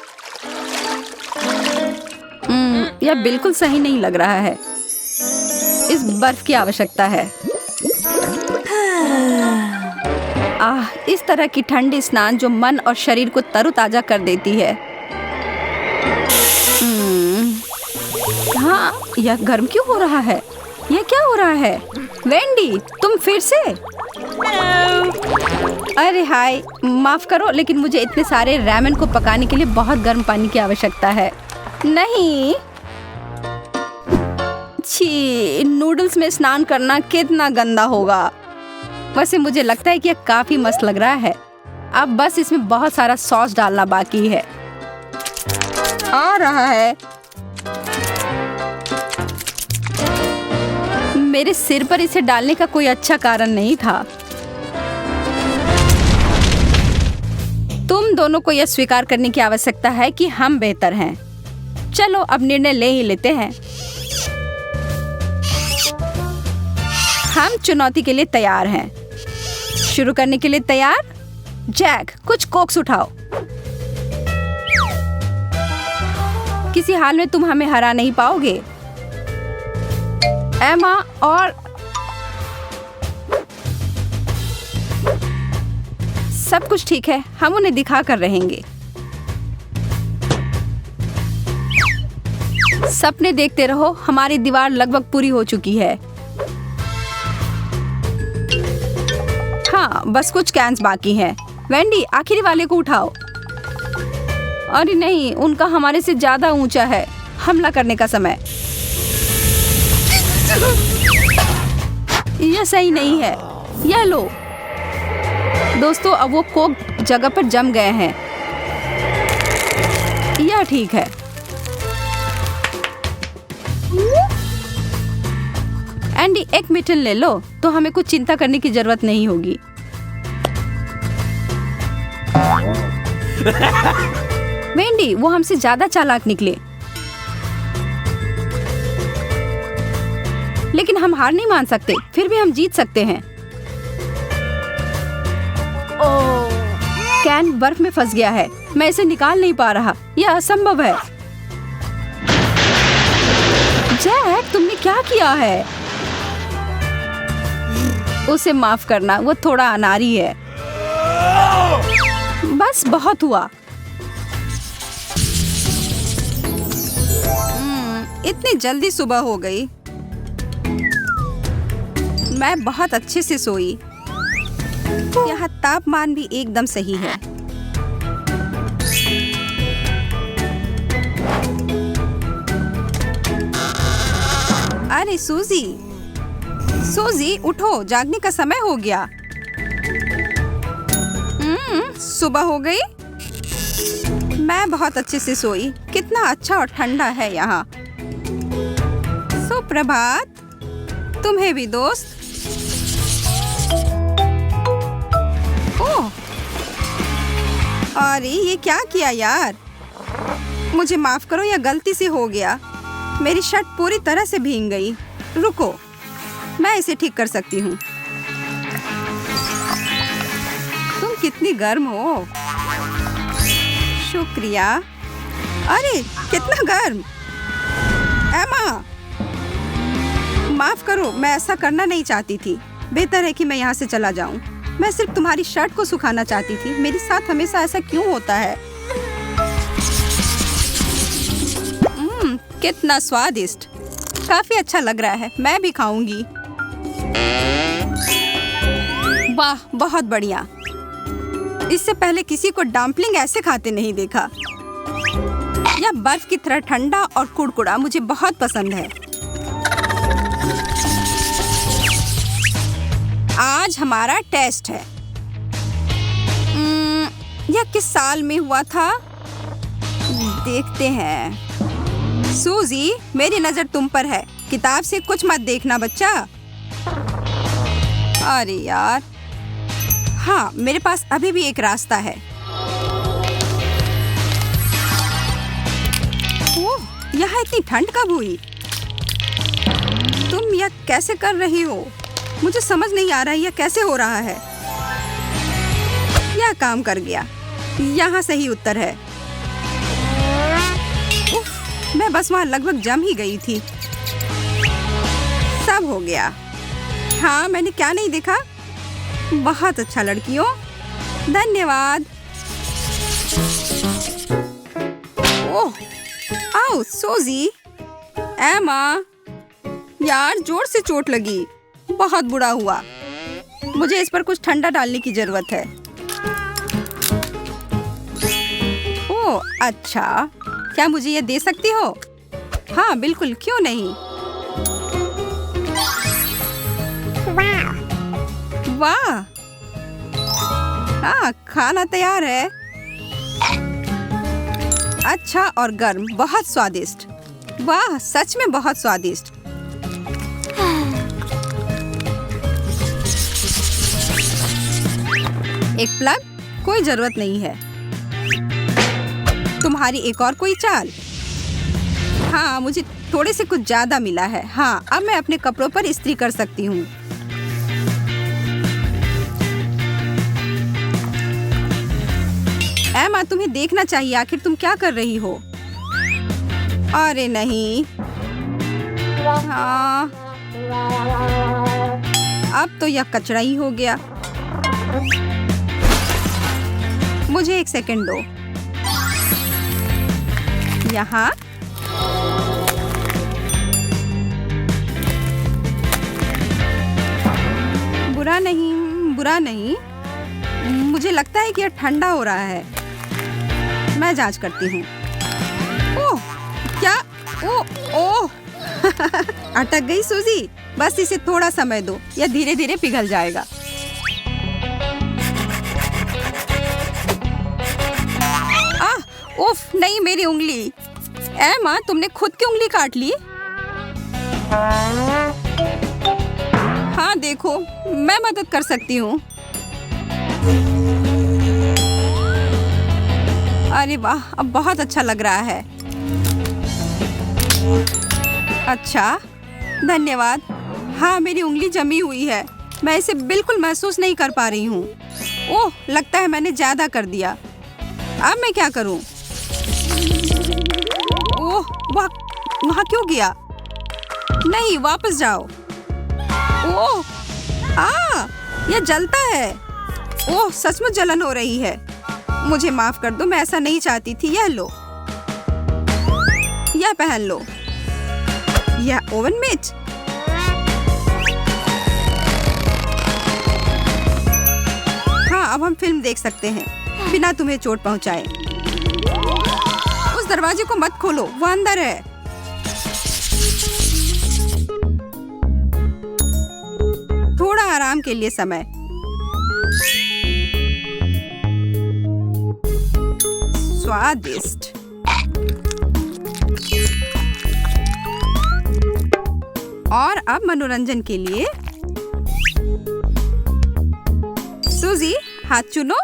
यह बिल्कुल सही नहीं लग रहा है। इस बर्फ की आवश्यकता है। इस तरह की ठंडी स्नान जो मन और शरीर को तरोताजा कर देती है। हाँ, यह गर्म क्यों हो रहा है? यह क्या हो रहा है? वेंडी, तुम फिर से? अरे हाय, माफ करो, लेकिन मुझे इतने सारे रैमेन को पकाने के लिए बहुत गर्म पानी की आवश्यकता है। नहीं, छी, नूडल्स में स्नान करना कितना गंदा होगा। वैसे मुझे लगता है कि यह काफी मस्त लग रहा है। अब बस इसमें बहुत सारा सॉस डालना बाकी है। आ रहा है। मेरे सिर पर इसे डालने का कोई अच्छा कारण नहीं था। तुम दोनों को यह स्वीकार करने की आवश्यकता है कि हम बेहतर हैं। चलो अब निर्णय ले ही लेते हैं। हम चुनौती के लिए तैयार हैं। शुरू करने के लिए तैयार? जैक, कुछ कोक्स उठाओ। किसी हाल में तुम हमें हरा नहीं पाओगे। एमा और सब कुछ ठीक है, हम उन्हें दिखा कर रहेंगे। सपने देखते रहो, हमारी दीवार लगभग पूरी हो चुकी है। हाँ, बस कुछ कैंस बाकी हैं। वेंडी, आखिरी वाले को उठाओ। अरे नहीं, उनका हमारे से ज्यादा ऊंचा है। हमला करने का समय। यह सही नहीं है। यह लो दोस्तों, अब वो कोक जगह पर जम गए हैं। यह ठीक है। एंडी, एक मिटन ले लो तो हमें कुछ चिंता करने की जरूरत नहीं होगी। वेंडी, वो हमसे ज्यादा चालाक निकले। लेकिन हम हार नहीं मान सकते, फिर भी हम जीत सकते हैं। कैन बर्फ में फंस गया है। मैं इसे निकाल नहीं पा रहा। यह असंभव है। जैक, तुमने क्या किया है? उसे माफ करना, वो थोड़ा अनाड़ी है। बस बहुत हुआ। इतनी जल्दी सुबह हो गई। मैं बहुत अच्छे से सोई। यहाँ तापमान भी एकदम सही है। अरे सूजी, सूजी उठो, जागने का समय हो गया। सुबह हो गई। मैं बहुत अच्छे से सोई। कितना अच्छा और ठंडा है यहाँ। सुप्रभात तुम्हें भी दोस्त। ओह, अरे ये क्या किया यार। मुझे माफ करो, यह गलती से हो गया। मेरी शर्ट पूरी तरह से भीग गई। रुको, मैं इसे ठीक कर सकती हूँ। तुम कितनी गर्म हो। शुक्रिया। अरे कितना गर्म। एमा, माफ करो, मैं ऐसा करना नहीं चाहती थी। बेहतर है कि मैं यहाँ से चला जाऊँ। मैं सिर्फ तुम्हारी शर्ट को सुखाना चाहती थी। मेरे साथ हमेशा ऐसा क्यों होता है? कितना स्वादिष्ट, काफी अच्छा लग रहा है। मैं भी खाऊंगी। वाह, बहुत बढ़िया। इससे पहले किसी को डम्पलिंग ऐसे खाते नहीं देखा। यह बर्फ की तरह ठंडा और कुड़कुड़ा मुझे बहुत पसंद है। आज हमारा टेस्ट है। यह किस साल में हुआ था? देखते हैं। सूजी, मेरी नजर तुम पर है। किताब से कुछ मत देखना बच्चा। अरे यार, हाँ, मेरे पास अभी भी एक रास्ता है। ओह, यहाँ इतनी ठंड कब हुई? तुम यह कैसे कर रही हो? मुझे समझ नहीं आ रहा है यह कैसे हो रहा है। यह काम कर गया। यहाँ सही उत्तर है। उफ, मैं बस वहाँ लगभग जम ही गई थी। सब हो गया। हाँ, मैंने क्या नहीं देखा? बहुत अच्छा लड़कियों, धन्यवाद। ओह, आओ सोजी। एमा, यार जोर से चोट लगी। बहुत बुरा हुआ। मुझे इस पर कुछ ठंडा डालने की जरूरत है। ओह अच्छा, क्या मुझे ये दे सकती हो? हाँ बिल्कुल, क्यों नहीं। वाह, हाँ, खाना तैयार है। अच्छा और गर्म, बहुत स्वादिष्ट। वाह, सच में बहुत स्वादिष्ट। एक प्लग? कोई जरूरत नहीं है। तुम्हारी एक और कोई चाल? हाँ, मुझे थोड़े से कुछ ज्यादा मिला है। हाँ, अब मैं अपने कपड़ों पर इस्त्री कर सकती हूँ। एमा, तुम्हें देखना चाहिए। आखिर तुम क्या कर रही हो? अरे नहीं। हाँ, अब तो यह कचरा ही हो गया। मुझे एक सेकंड दो। यहाँ बुरा नहीं, बुरा नहीं। मुझे लगता है कि यह ठंडा हो रहा है। मैं जांच करती हूँ। ओह, क्या? ओह, ओह। अटक गई सूजी। बस इसे थोड़ा समय दो, यह धीरे धीरे पिघल जाएगा। उफ, नहीं, मेरी उंगली। एमा, तुमने खुद की उंगली काट ली। हाँ देखो, मैं मदद कर सकती हूँ। अरे वाह, अब बहुत अच्छा लग रहा है। अच्छा, धन्यवाद। हाँ, मेरी उंगली जमी हुई है। मैं इसे बिल्कुल महसूस नहीं कर पा रही हूँ। ओह, लगता है मैंने ज्यादा कर दिया। अब मैं क्या करूँ? ओह, वहाँ क्यों गया? नहीं, वापस जाओ। ओह, यह जलता है। ओह, सचमुच जलन हो रही है। मुझे माफ कर दो, मैं ऐसा नहीं चाहती थी। यह लो, यह पहन लो। यह ओवन मिट। हाँ, अब हम फिल्म देख सकते हैं बिना तुम्हें चोट पहुंचाए। उस दरवाजे को मत खोलो, वो अंदर है। थोड़ा आराम के लिए समय। स्वादिष्ट। और अब मनोरंजन के लिए सूजी, हाथ चुनो।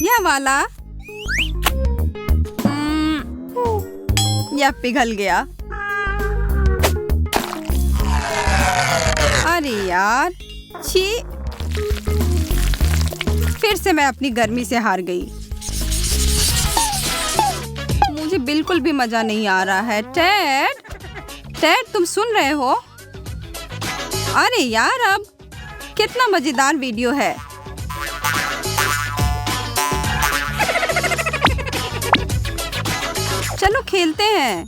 यह वाला। यह पिघल गया। अरे यार, छी। फिर से मैं अपनी गर्मी से हार गई। मुझे बिल्कुल भी मजा नहीं आ रहा है। टेड, टेड तुम सुन रहे हो? अरे यार, अब कितना मजेदार वीडियो है। चलो खेलते हैं।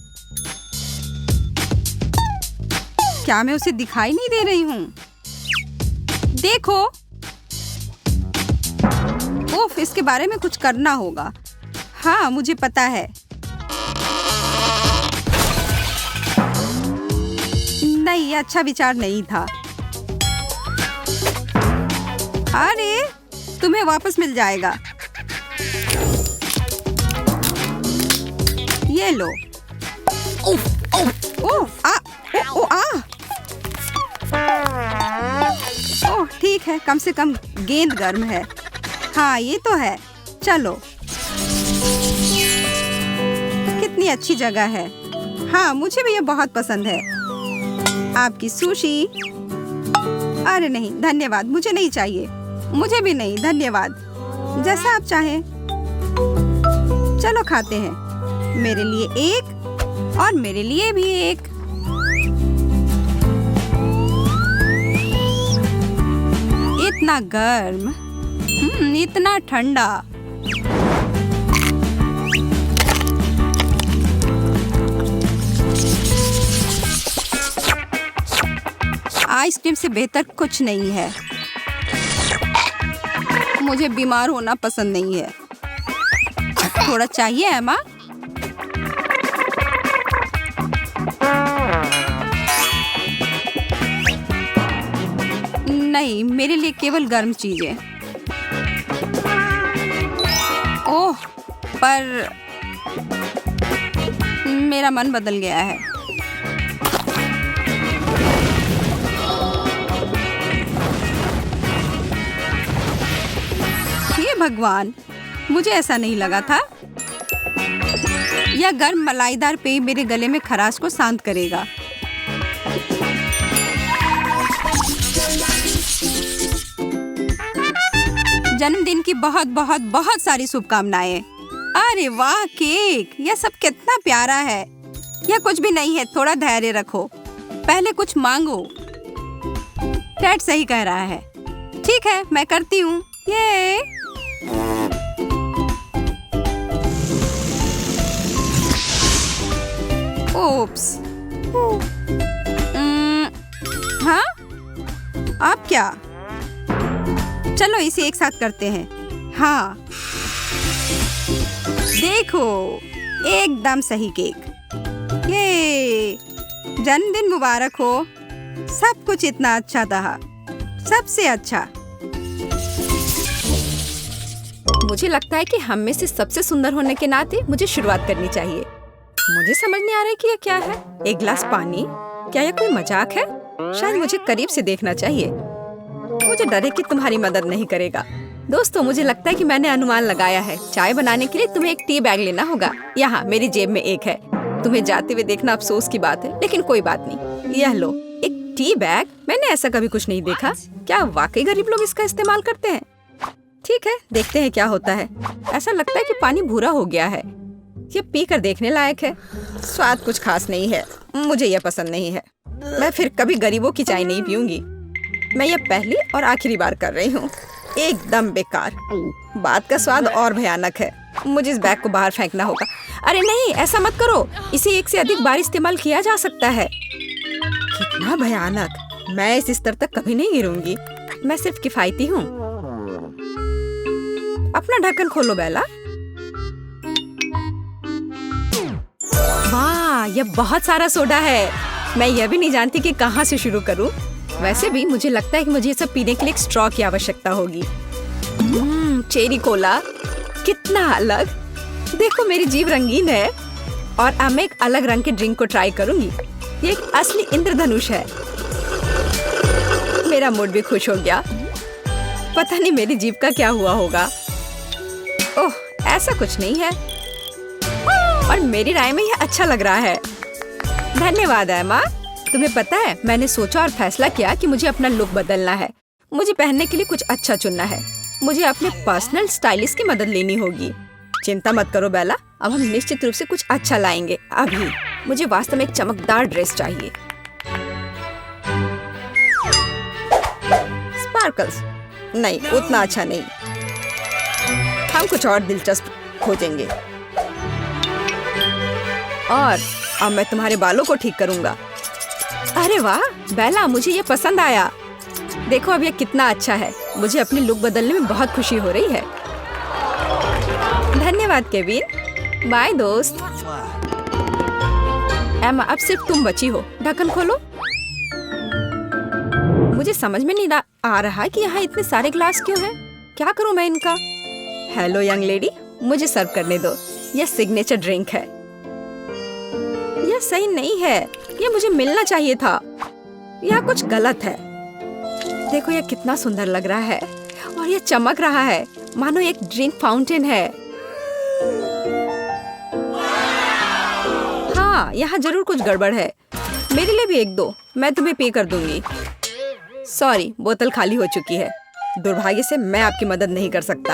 क्या मैं उसे दिखाई नहीं दे रही हूँ? देखो। ओफ, इसके बारे में कुछ करना होगा। हाँ, मुझे पता है। नहीं, ये अच्छा विचार नहीं था। अरे, तुम्हें वापस मिल जाएगा। ये लो। ओह, ठीक है, कम से कम गेंद गर्म है। हाँ, ये तो है। चलो। कितनी अच्छी जगह है। हाँ, मुझे भी ये बहुत पसंद है। आपकी सुशी। अरे नहीं, धन्यवाद, मुझे नहीं चाहिए। मुझे भी नहीं, धन्यवाद। जैसा आप चाहें। चलो खाते हैं। मेरे लिए एक और मेरे लिए भी एक। इतना गर्म, इतना ठंडा। आइसक्रीम से बेहतर कुछ नहीं है। मुझे बीमार होना पसंद नहीं है। थोड़ा चाहिए एमा? नहीं, मेरे लिए केवल गर्म चीजें। ओह, पर मेरा मन बदल गया है। हे भगवान, मुझे ऐसा नहीं लगा था। यह गर्म मलाईदार पेय मेरे गले में खराश को शांत करेगा। जन्मदिन की बहुत बहुत बहुत सारी शुभकामनाएं। अरे वाह, केक! यह सब कितना प्यारा है। यह कुछ भी नहीं है, थोड़ा धैर्य रखो। पहले कुछ मांगो। टेड सही कह रहा है। ठीक है, मैं करती हूँ। ये ओप्स। हाँ, अब क्या? चलो इसे एक साथ करते हैं। हाँ, देखो, एकदम सही केक। ये जन्मदिन मुबारक हो। सब कुछ इतना अच्छा था, सबसे अच्छा। मुझे लगता है कि हम में से सबसे सुंदर होने के नाते मुझे शुरुआत करनी चाहिए। मुझे समझ नहीं आ रहा है कि यह क्या है। एक गिलास पानी? क्या यह कोई मजाक है? शायद मुझे करीब से देखना चाहिए। मुझे डर है कि तुम्हारी मदद नहीं करेगा। दोस्तों, मुझे लगता है कि मैंने अनुमान लगाया है। चाय बनाने के लिए तुम्हें एक टी बैग लेना होगा। यहाँ मेरी जेब में एक है। तुम्हें जाते हुए देखना अफसोस की बात है, लेकिन कोई बात नहीं। यह लो, एक टी बैग। मैंने ऐसा कभी कुछ नहीं देखा। क्या वाकई गरीब लोग इसका इस्तेमाल करते हैं? ठीक है, देखते हैं क्या होता है। ऐसा लगता है कि पानी भूरा हो गया है। ये पीकर देखने लायक है। स्वाद कुछ खास नहीं है। मुझे यह पसंद नहीं है। मैं फिर कभी गरीबों की चाय नहीं पीऊंगी। मैं ये पहली और आखिरी बार कर रही हूँ। एकदम बेकार। बात का स्वाद और भयानक है। मुझे इस बैग को बाहर फेंकना होगा। अरे नहीं, ऐसा मत करो। इसे एक से अधिक बार इस्तेमाल किया जा सकता है। कितना भयानक। मैं इस स्तर तक कभी नहीं गिरूंगी। मैं सिर्फ किफायती हूँ। अपना ढक्कन खोलो बेला। वाह, यह बहुत सारा सोडा है। मैं यह भी नहीं जानती कि कहाँ से शुरू करूँ। वैसे भी मुझे लगता है कि मुझे ये सब पीने के लिए एक स्ट्रॉ की आवश्यकता होगी। चेरी कोला, कितना अलग। देखो, मेरी जीभ रंगीन है। और अब मैं एक अलग रंग के ड्रिंक को ट्राई करूंगी। ये एक असली इंद्रधनुष है। मेरा मूड भी खुश हो गया। पता नहीं मेरी जीभ का क्या हुआ होगा। ओह, ऐसा कुछ नहीं है। और मेरी राय में यह अच्छा लग रहा है। धन्यवाद एमा। तुम्हें पता है, मैंने सोचा और फैसला किया कि मुझे अपना लुक बदलना है। मुझे पहनने के लिए कुछ अच्छा चुनना है। मुझे अपने पर्सनल स्टाइलिस्ट की मदद लेनी होगी। चिंता मत करो बेला, अब हम निश्चित रूप से कुछ अच्छा लाएंगे। अभी मुझे वास्तव में एक चमकदार ड्रेस चाहिए। स्पार्कल्स नहीं, उतना अच्छा नहीं। हम कुछ और दिलचस्प खोजेंगे। और अब मैं तुम्हारे बालों को ठीक करूंगा। अरे वाह बेला, मुझे ये पसंद आया। देखो अब ये कितना अच्छा है। मुझे अपनी लुक बदलने में बहुत खुशी हो रही है। धन्यवाद केविन। बाय दोस्त। एमा, अब सिर्फ तुम बची हो। ढक्कन खोलो। मुझे समझ में नहीं आ रहा कि यहाँ इतने सारे ग्लास क्यों हैं। क्या करूँ मैं इनका? हेलो यंग लेडी, मुझे सर्व करने दो। यह सिग्नेचर ड्रिंक है। यह सही नहीं है। यह मुझे मिलना चाहिए था। यह कुछ गलत है। देखो यह कितना सुंदर लग रहा है और यह चमक रहा है मानो एक ड्रिंक फाउंटेन है। हाँ, यहाँ जरूर कुछ गड़बड़ है। मेरे लिए भी एक दो, मैं तुम्हें पे कर दूंगी। सॉरी, बोतल खाली हो चुकी है। दुर्भाग्य से मैं आपकी मदद नहीं कर सकता।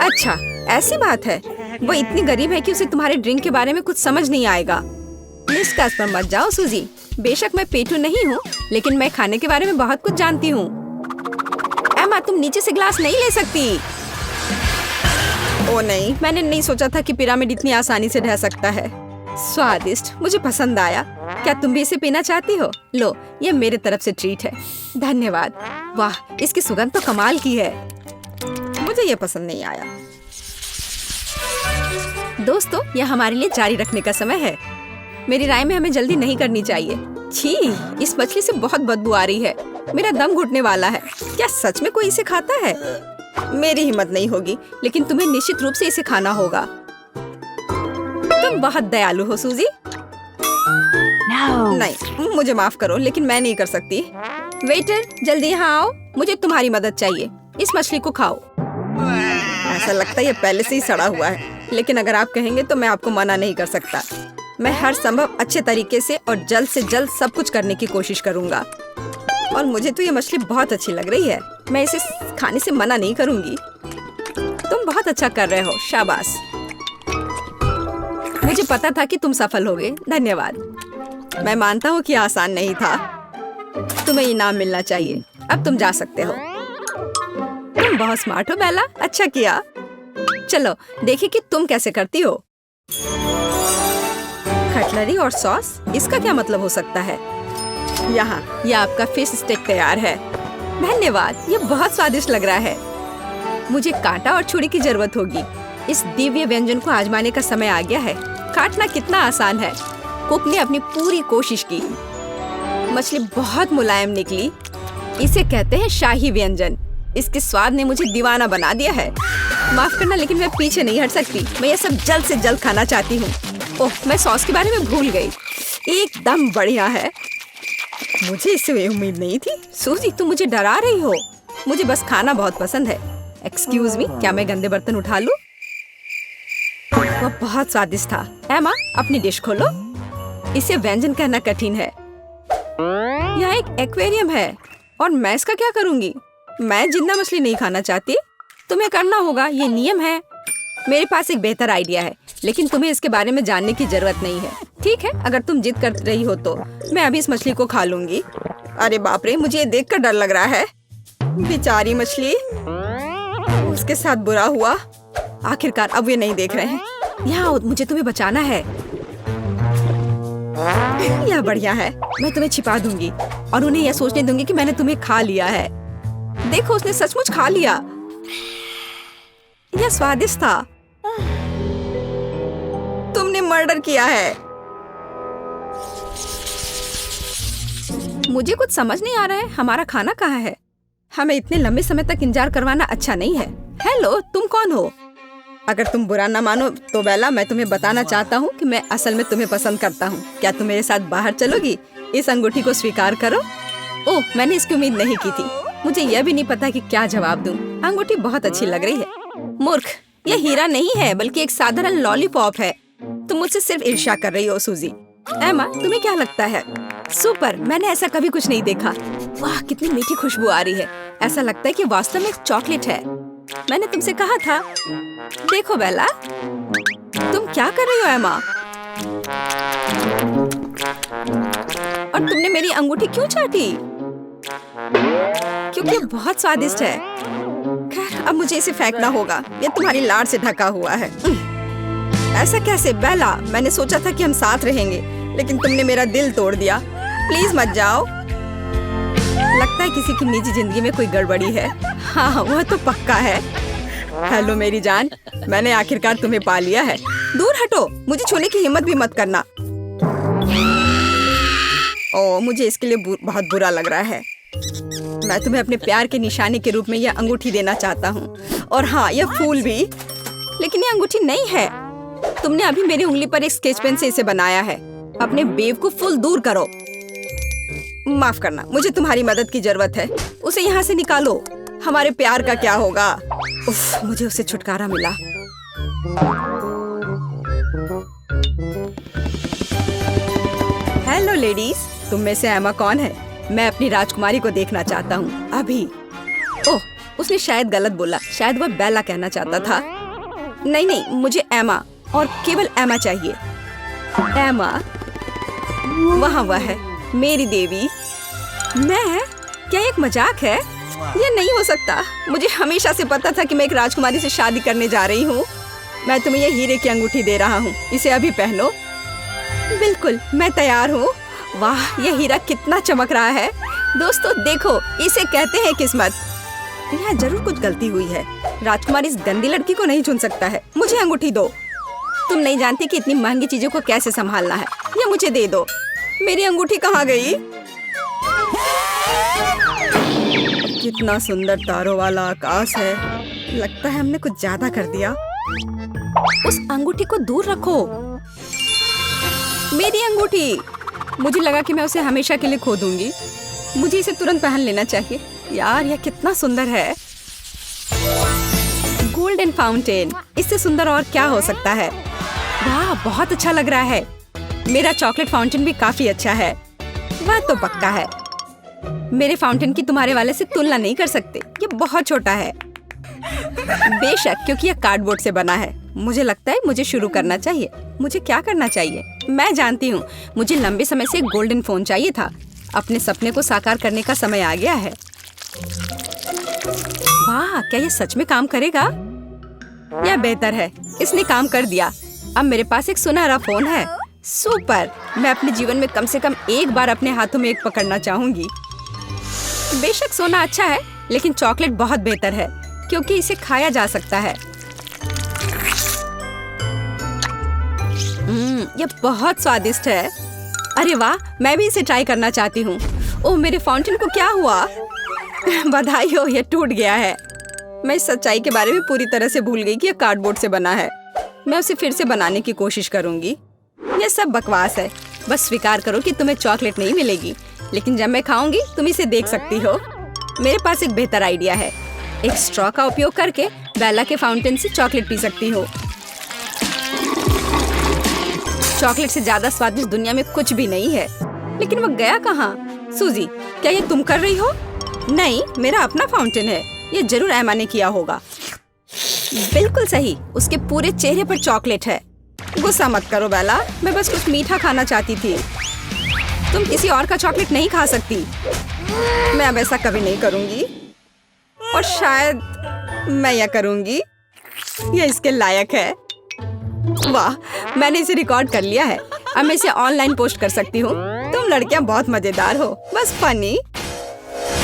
अच्छा, ऐसी बात है। वो इतनी गरीब है कि उसे तुम्हारे ड्रिंक के बारे में कुछ समझ नहीं आएगा। निष्कर्ष पर मत जाओ सूजी। बेशक मैं पेटू नहीं हूँ, लेकिन मैं खाने के बारे में बहुत कुछ जानती हूँ। एमा, तुम नीचे से ग्लास नहीं ले सकती। ओ नहीं, मैंने नहीं सोचा था कि पिरामिड इतनी आसानी से ढह सकता है। स्वादिष्ट, मुझे पसंद आया। क्या तुम भी इसे पीना चाहती हो? लो, ये मेरे तरफ से ट्रीट है। धन्यवाद। वाह, इसकी सुगंध तो कमाल की है। मुझे ये पसंद नहीं आया। दोस्तों, यह हमारे लिए जारी रखने का समय है। मेरी राय में हमें जल्दी नहीं करनी चाहिए। छी, इस मछली से बहुत बदबू आ रही है। मेरा दम घुटने वाला है। क्या सच में कोई इसे खाता है? मेरी हिम्मत नहीं होगी, लेकिन तुम्हें निश्चित रूप से इसे खाना होगा। तुम बहुत दयालु हो सूजी। नहीं, मुझे माफ करो, लेकिन मैं नहीं कर सकती। वेटर, जल्दी यहाँ आओ। मुझे तुम्हारी मदद चाहिए। इस मछली को खाओ। ऐसा लगता है ये पहले से ही सड़ा हुआ है, लेकिन अगर आप कहेंगे तो मैं आपको मना नहीं कर सकता। मैं हर संभव अच्छे तरीके से और जल्द से जल्द सब कुछ करने की कोशिश करूंगा। और मुझे तो ये मछली बहुत अच्छी लग रही है। मैं इसे खाने से मना नहीं करूंगी। तुम बहुत अच्छा कर रहे हो, शाबाश। मुझे पता था कि तुम सफल होगे। धन्यवाद। मैं मानता हूँ कि आसान नहीं था। तुम्हें इनाम मिलना चाहिए। अब तुम जा सकते हो। तुम बहुत स्मार्ट हो बेला। अच्छा किया। चलो देखिए कि तुम कैसे करती हो। कटलरी और सॉस, इसका क्या मतलब हो सकता है? यहाँ यह आपका फिश स्टेक तैयार है। धन्यवाद, ये बहुत स्वादिष्ट लग रहा है। मुझे कांटा और छुरी की जरूरत होगी। इस दिव्य व्यंजन को आजमाने का समय आ गया है। काटना कितना आसान है। कुक ने अपनी पूरी कोशिश की। मछली बहुत मुलायम निकली। इसे कहते हैं शाही व्यंजन। इसके स्वाद ने मुझे दीवाना बना दिया है। माफ करना, लेकिन मैं पीछे नहीं हट सकती। मैं ये सब जल्द से जल्द खाना चाहती हूँ। ओह, मैं सॉस के बारे में भूल गई। एकदम बढ़िया है। मुझे इससे उम्मीद नहीं थी। सूजी, तुम मुझे डरा रही हो। मुझे बस खाना बहुत पसंद है। एक्सक्यूज मी, क्या मैं गंदे बर्तन उठा लूं? वह बहुत स्वादिष्ट था। एमा, अपनी डिश खोलो। इसे व्यंजन कहना कठिन है। यह एक एक्वेरियम है और मैं इसका क्या करूंगी? मैं जिंदा मछली नहीं खाना चाहती। तुम्हें करना होगा, ये नियम है। मेरे पास एक बेहतर आइडिया है, लेकिन तुम्हें इसके बारे में जानने की जरूरत नहीं है। ठीक है, अगर तुम जिद कर रही हो तो मैं अभी इस मछली को खा लूंगी। अरे बाप रे, मुझे ये देखकर डर लग रहा है। बेचारी मछली, उसके साथ बुरा हुआ। आखिरकार अब ये नहीं देख रहे हैं। यहाँ मुझे तुम्हें बचाना है। यह बढ़िया है। मैं तुम्हें छिपा दूंगी और उन्हें यह सोचने दूंगी कि मैंने तुम्हें खा लिया है। देखो, उसने सचमुच खा लिया। यह स्वादिष्ट था। तुमने मर्डर किया है। मुझे कुछ समझ नहीं आ रहा है। हमारा खाना कहाँ है? हमें इतने लंबे समय तक इंतजार करवाना अच्छा नहीं है। हेलो, तुम कौन हो? अगर तुम बुरा ना मानो तो बेला, मैं तुम्हें बताना चाहता हूँ कि मैं असल में तुम्हें पसंद करता हूँ। क्या तुम मेरे साथ बाहर चलोगी? इस अंगूठी को स्वीकार करो। ओह, मैंने इसकी उम्मीद नहीं की थी। मुझे यह भी नहीं पता कि क्या जवाब दूं। अंगूठी बहुत अच्छी लग रही है। मूर्ख, यह हीरा नहीं है बल्कि एक साधारण लॉलीपॉप है। तुम मुझसे सिर्फ ईर्ष्या कर रही हो सूजी। एमा, तुम्हें क्या लगता है? सुपर, मैंने ऐसा कभी कुछ नहीं देखा। वाह, कितनी मीठी खुशबू आ रही है। ऐसा लगता है कि वास्तव में एक चॉकलेट है। मैंने तुमसे कहा था। देखो बेला, तुम क्या कर रही हो एमा? और तुमने मेरी अंगूठी क्यों चाटी? क्योंकि ये बहुत स्वादिष्ट है। खैर, अब मुझे इसे फेंकना होगा। ये तुम्हारी लाड़ से ढका हुआ है। ऐसा कैसे बेला? मैंने सोचा था कि हम साथ रहेंगे, लेकिन तुमने मेरा दिल तोड़ दिया। प्लीज मत जाओ। लगता है किसी की निजी जिंदगी में कोई गड़बड़ी है। हाँ, वह तो पक्का है। हेलो मेरी जान, मैंने आखिरकार तुम्हें पा लिया है। दूर हटो, मुझे छूने की हिम्मत भी मत करना। ओह, मुझे इसके लिए बहुत बुरा लग रहा है। मैं तुम्हें अपने प्यार के निशाने के रूप में यह अंगूठी देना चाहता हूँ। और हाँ, यह फूल भी। लेकिन यह अंगूठी नहीं है। तुमने अभी मेरी उंगली पर एक स्केच पेन से इसे बनाया है। अपने बेवकूफ दूर करो। माफ करना, मुझे तुम्हारी मदद की जरूरत है। उसे यहाँ से निकालो। हमारे प्यार का क्या होगा? उफ, मुझे उससे छुटकारा मिला। हेलो लेडीज, तुम में से एमा कौन है? मैं अपनी राजकुमारी को देखना चाहता हूँ अभी। ओह, उसने शायद गलत बोला। शायद वह बेला कहना चाहता था। नहीं, मुझे एमा और केवल एमा चाहिए। एमा, वहाँ वह है, मेरी देवी। मैं? क्या एक मजाक है? यह नहीं हो सकता। मुझे हमेशा से पता था कि मैं एक राजकुमारी से शादी करने जा रही हूँ। मैं तुम्हें यह हीरे की अंगूठी दे रहा हूँ। इसे अभी पहनो। बिल्कुल, मैं तैयार हूँ। वाह, यह हीरा कितना चमक रहा है। दोस्तों देखो, इसे कहते हैं किस्मत। यहाँ जरूर कुछ गलती हुई है। राजकुमार इस गंदी लड़की को नहीं चुन सकता है। मुझे अंगूठी दो। तुम नहीं जानती कि इतनी महंगी चीजों को कैसे संभालना है। यह मुझे दे दो। मेरी अंगूठी कहाँ गई? कितना सुंदर तारों वाला आकाश है। लगता है हमने कुछ ज्यादा कर दिया। उस अंगूठी को दूर रखो। मेरी अंगूठी। मुझे लगा कि मैं उसे हमेशा के लिए खो दूंगी। मुझे इसे तुरंत पहन लेना चाहिए। यार, यह कितना सुंदर है। गोल्डन फाउंटेन, इससे सुंदर और क्या हो सकता है? वाह, बहुत अच्छा लग रहा है। मेरा चॉकलेट फाउंटेन भी काफी अच्छा है। वह तो पक्का है। मेरे फाउंटेन की तुम्हारे वाले से तुलना नहीं कर सकते। ये बहुत छोटा है। बेशक, क्योंकि यह कार्डबोर्ड से बना है। मुझे लगता है मुझे शुरू करना चाहिए। मुझे क्या करना चाहिए? मैं जानती हूँ। मुझे लंबे समय से एक गोल्डन फोन चाहिए था। अपने सपने को साकार करने का समय आ गया है। वाह, क्या यह सच में काम करेगा? यह बेहतर है। इसने काम कर दिया। अब मेरे पास एक सुनहरा फोन है। सुपर। मैं अपने जीवन में कम से कम एक बार अपने हाथों में एक पकड़ना चाहूंगी। बेशक सोना अच्छा है, लेकिन चॉकलेट बहुत बेहतर है, क्योंकि इसे खाया जा सकता है। यह बहुत स्वादिष्ट है। अरे वाह, मैं भी इसे ट्राई करना चाहती हूँ। ओह, मेरे फाउंटेन को क्या हुआ? बधाई हो, यह टूट गया है। मैं इस सच्चाई के बारे में पूरी तरह से भूल गई कि यह कार्डबोर्ड से बना है। मैं उसे फिर से बनाने की कोशिश करूंगी। यह सब बकवास है। बस स्वीकार करो कि तुम्हें चॉकलेट नहीं मिलेगी, लेकिन जब मैं खाऊंगी तुम इसे देख सकती हो। मेरे पास एक बेहतर आइडिया है। एक स्ट्रॉ का उपयोग करके बेला के फाउंटेन से चॉकलेट पी सकती हो। चॉकलेट से ज्यादा स्वादिष्ट दुनिया में कुछ भी नहीं है। लेकिन वह गया कहाँ? सूजी, क्या ये तुम कर रही हो? नहीं, मेरा अपना फाउंटेन है। ये जरूर एमा ने किया होगा। बिल्कुल सही, उसके पूरे चेहरे पर चॉकलेट है। गुस्सा मत करो बेला, मैं बस कुछ मीठा खाना चाहती थी। तुम किसी और का चॉकलेट नहीं खा सकती। मैं अब ऐसा कभी नहीं करूंगी। और शायद मैं यह करूंगी। यह इसके लायक है। वाह, मैंने इसे रिकॉर्ड कर लिया है। अब मैं इसे ऑनलाइन पोस्ट कर सकती हूँ। तुम लड़कियां बहुत मजेदार हो। बस फनी।